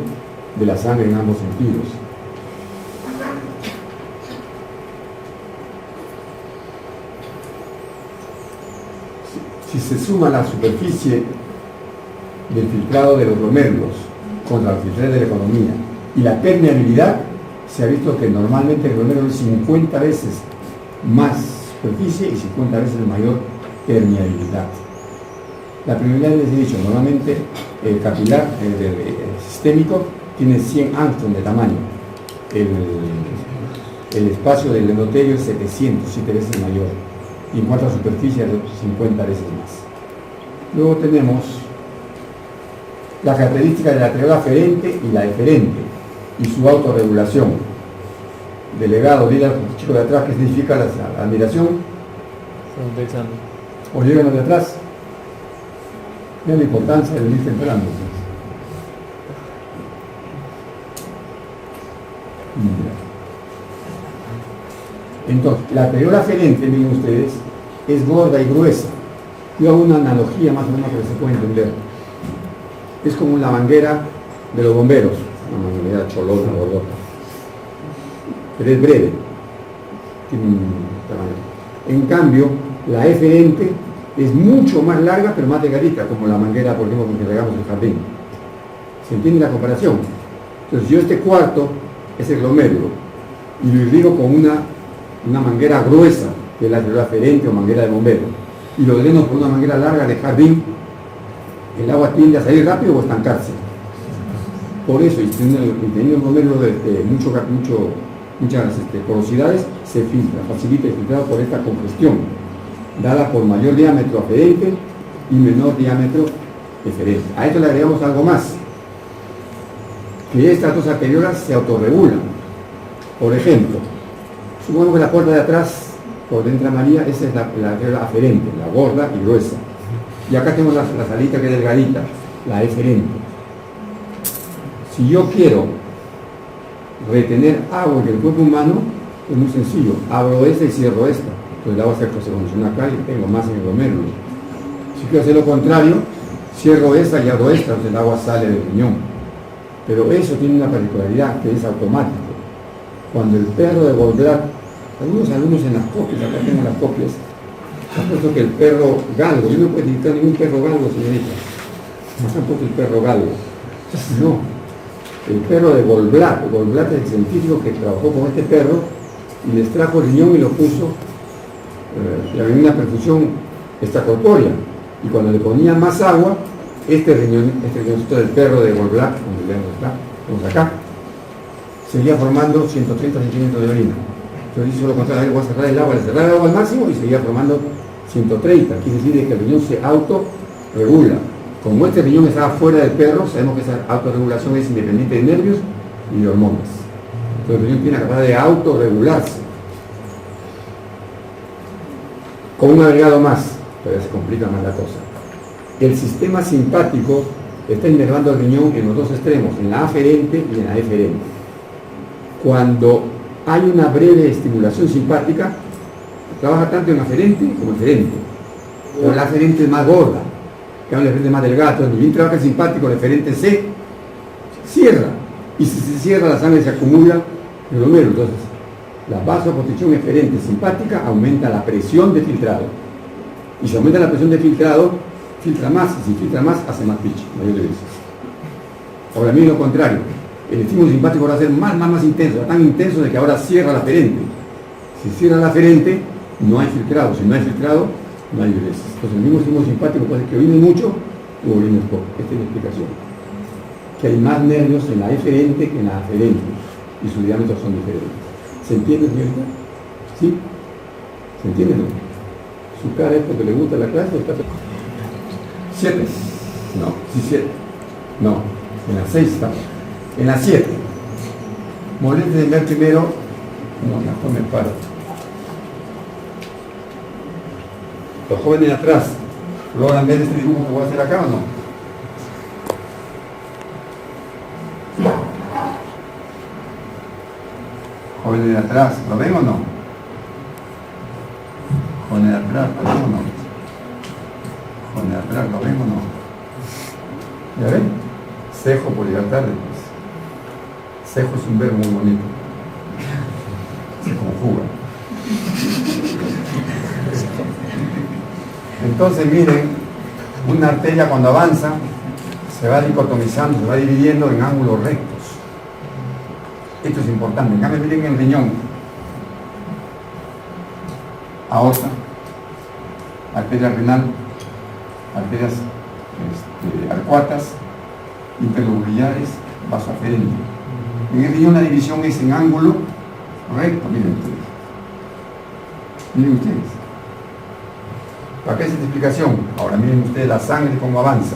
de la sangre en ambos sentidos. Si se suma la superficie del filtrado de los glomérulos contra la filtrado de la economía y la permeabilidad, se ha visto que normalmente el glomérulo es 50 veces más superficie y 50 veces mayor permeabilidad. La permeabilidad les he dicho, normalmente el capilar, el sistémico, tiene 100 angstrom de tamaño. El espacio del endotelio es 707 veces mayor. Y en cuanto a superficie, es 50 veces más. Luego tenemos la característica de la arteriola aferente y la eferente y su autorregulación. Delegado, dile al chico de atrás qué significa la admiración. O llegan los de atrás. Vean la importancia del ir temprano. Entonces, la arteriola aferente, miren ustedes, es gorda y gruesa. Yo hago una analogía más o menos que se puede entender. Es como la manguera de los bomberos, una manguera cholona, gordota. Pero es breve. Tiene un tamaño. En cambio, la eferente es mucho más larga, pero más delgadita, como la manguera, por ejemplo, con que regamos el jardín. ¿Se entiende la comparación? Entonces, yo este cuarto es el glomérulo y lo irrigo con una manguera gruesa, que es la arteriola aferente o manguera de bombero, y lo dreno por una manguera larga de jardín, el agua tiende a salir rápido o estancarse. Por eso, y teniendo un glomérulo de muchas porosidades, se filtra, facilita el filtrado por esta congestión, dada por mayor diámetro aferente y menor diámetro eferente. A esto le agregamos algo más, que estas dos arteriolas se autorregulan. Por ejemplo, supongamos que la puerta de atrás, por dentro de María, esa es la arteriola aferente, la gorda y gruesa. Y acá tenemos la salita que es delgadita, la eferente. Si yo quiero retener agua en el cuerpo humano, es muy sencillo. Abro esta y cierro esta. Entonces el agua se condiciona acá y tengo más en el glomérulo. Si quiero hacer lo contrario, cierro esta y abro esta, entonces el agua sale del riñón. Pero eso tiene una particularidad que es automático. Cuando el perro de Goldblatt, algunos alumnos en las copias, acá tengo las copias, han puesto que el perro galgo, yo no puedo dictar ningún perro galgo, señorita. No se han puesto el perro galgo. No. El perro de Goldblatt. Goldblatt es el científico que trabajó con este perro y les trajo el riñón y lo puso en una perfusión extracorpórea. Y cuando le ponían más agua, este riñoncito del perro de Goldblatt, donde vemos acá, seguía formando 130 centímetros de orina. Entonces hizo lo contrario, voy a cerrar el agua, le cerrar el agua al máximo y seguía formando 130. Quiere decir que el riñón se autorregula. Como este riñón estaba fuera del perro, sabemos que esa autorregulación es independiente de nervios y de hormonas. Entonces el riñón tiene la capacidad de autorregularse. Con un agregado más, todavía se complica más la cosa. El sistema simpático está inervando el riñón en los dos extremos, en la aferente y en la eferente. Cuando hay una breve estimulación simpática, trabaja tanto en aferente como eferente. Pero la aferente es más gorda, que la eferente es más delgada. Entonces, bien trabaja el simpático, el eferente C, cierra. Y si se cierra, la sangre se acumula en el glomérulo. Entonces, la vasoconstricción eferente simpática aumenta la presión de filtrado. Y si aumenta la presión de filtrado, filtra más. Y si filtra más, hace más pitch, mayor de veces. Ahora, mire lo contrario. El estímulo simpático va a ser más intenso, tan intenso de que ahora cierra la aferente. Si cierra la aferente, no hay filtrado. Si no hay filtrado, no hay diuresis. Entonces, el mismo estímulo simpático puede ser que orine mucho o orine poco. Esta es la explicación. Que hay más nervios en la eferente que en la aferente. Y sus diámetros son diferentes. ¿Se entiende, señorita? ¿Sí? ¿Se entiende, no? ¿Su cara es porque le gusta la clase o está... 7. No, sí, 7. No, en la 6 estamos. En la 7. Moleste de ver primero. No, mejor me paro. Los jóvenes de atrás, ¿logran ver este dibujo que voy a hacer acá o no? Jóvenes de atrás, ¿lo ven o no? Jóvenes de atrás, ¿lo ven o no? Jóvenes de atrás, ¿lo ven o no? ¿Ya ven? Cejo por llegar tarde, pues. Cejo es un verbo muy bonito. Se conjuga. Entonces, miren, una arteria cuando avanza se va dicotomizando, se va dividiendo en ángulos rectos. Esto es importante. En cambio, miren el riñón. Aorta, arteria renal, arterias arcuatas, interlobuliares, vaso aferente. En el riñón la división es en ángulo recto, miren ustedes. Miren ustedes. ¿Para qué es esta explicación? Ahora miren ustedes la sangre cómo avanza.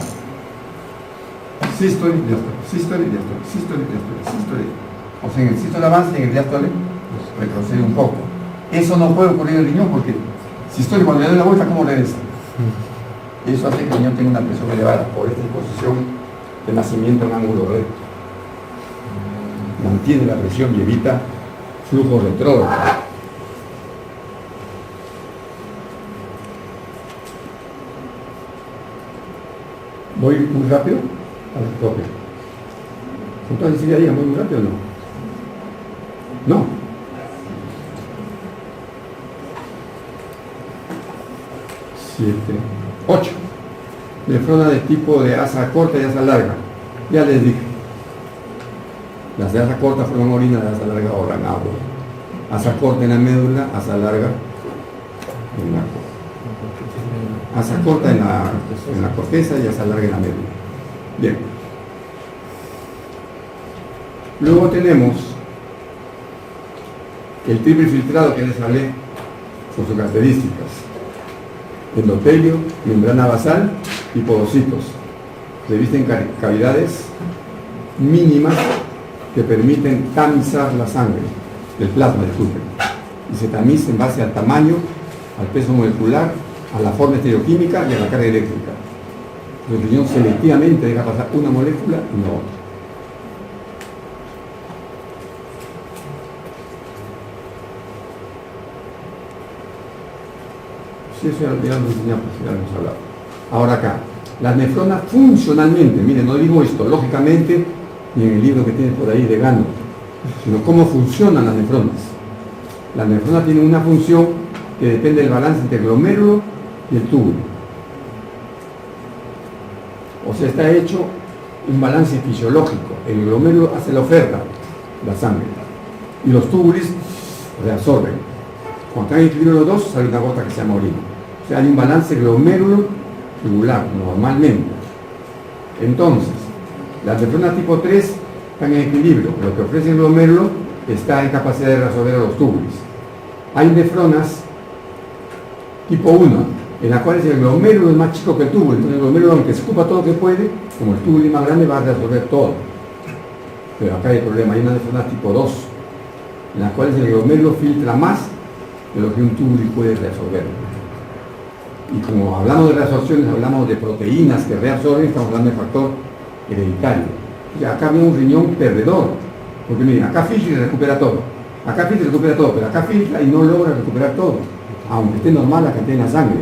Sístole, diástole, sístole, diástole, sístole, diástole, sístole. O sea, en el sístole avanza y en el diástole retrocede un poco. Eso no puede ocurrir en el riñón porque sístole cuando le da la vuelta, ¿cómo regresa? Eso hace que el riñón tenga una presión elevada por esta disposición de nacimiento en ángulo recto. Mantiene la presión y evita flujo retrógrado. ¿Voy muy rápido? A ver, entonces, si ya diga muy rápido o no. No. Siete. 8. Nefrona de tipo de asa corta y asa larga. Ya les dije. Las de asa corta forman orina, de asa larga ahorran agua. Asa corta en la médula, asa larga en la asa corta en la corteza y asa larga en la médula. Bien. Luego tenemos el triple filtrado que les hablé por sus características. Endotelio, membrana basal y podocitos. Revisten cavidades mínimas que permiten tamizar la sangre, el plasma, disculpen. Y se tamiza en base al tamaño, al peso molecular, a la forma estereoquímica y a la carga eléctrica. El riñón selectivamente deja pasar una molécula y no otra. Sí, eso ya lo enseñamos, ya lo hemos hablado. Ahora acá, las nefronas funcionalmente, miren, no digo histológicamente, ni en el libro que tienes por ahí de Gano, sino cómo funcionan las nefronas. Las nefronas tienen una función que depende del balance entre el glomérulo y el túbulo. O sea, está hecho un balance fisiológico. El glomérulo hace la oferta, la sangre, y los túbulos reabsorben. Cuando están en equilibrio los dos, sale una gota que se llama orina. O sea, hay un balance glomérulo-tubular, normalmente. Entonces, las nefronas tipo 3 están en equilibrio. Lo que ofrece el glomérulo está en capacidad de reabsorber a los túbulos. Hay nefronas tipo 1, en las cuales el glomérulo es más chico que el túbulo. Entonces el glomérulo, aunque se ocupa todo lo que puede, como el túbulo es más grande, va a reabsorber todo. Pero acá hay problema, hay una nefrona tipo 2, en las cuales el glomérulo filtra más de lo que un túbulo puede reabsorber. Y como hablamos de reabsorciones, hablamos de proteínas que reabsorben, estamos hablando de factor hereditario. Y acá viene un riñón perdedor, porque miren, acá filtra y recupera todo. Acá filtra y recupera todo, pero acá filtra y no logra recuperar todo, aunque esté normal la cantidad en la sangre.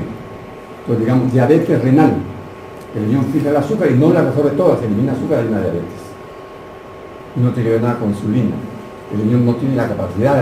Entonces, digamos, diabetes renal. El riñón filtra el azúcar y no la resuelve toda, se elimina azúcar y una diabetes. no tiene que ver nada con insulina. El riñón no tiene la capacidad de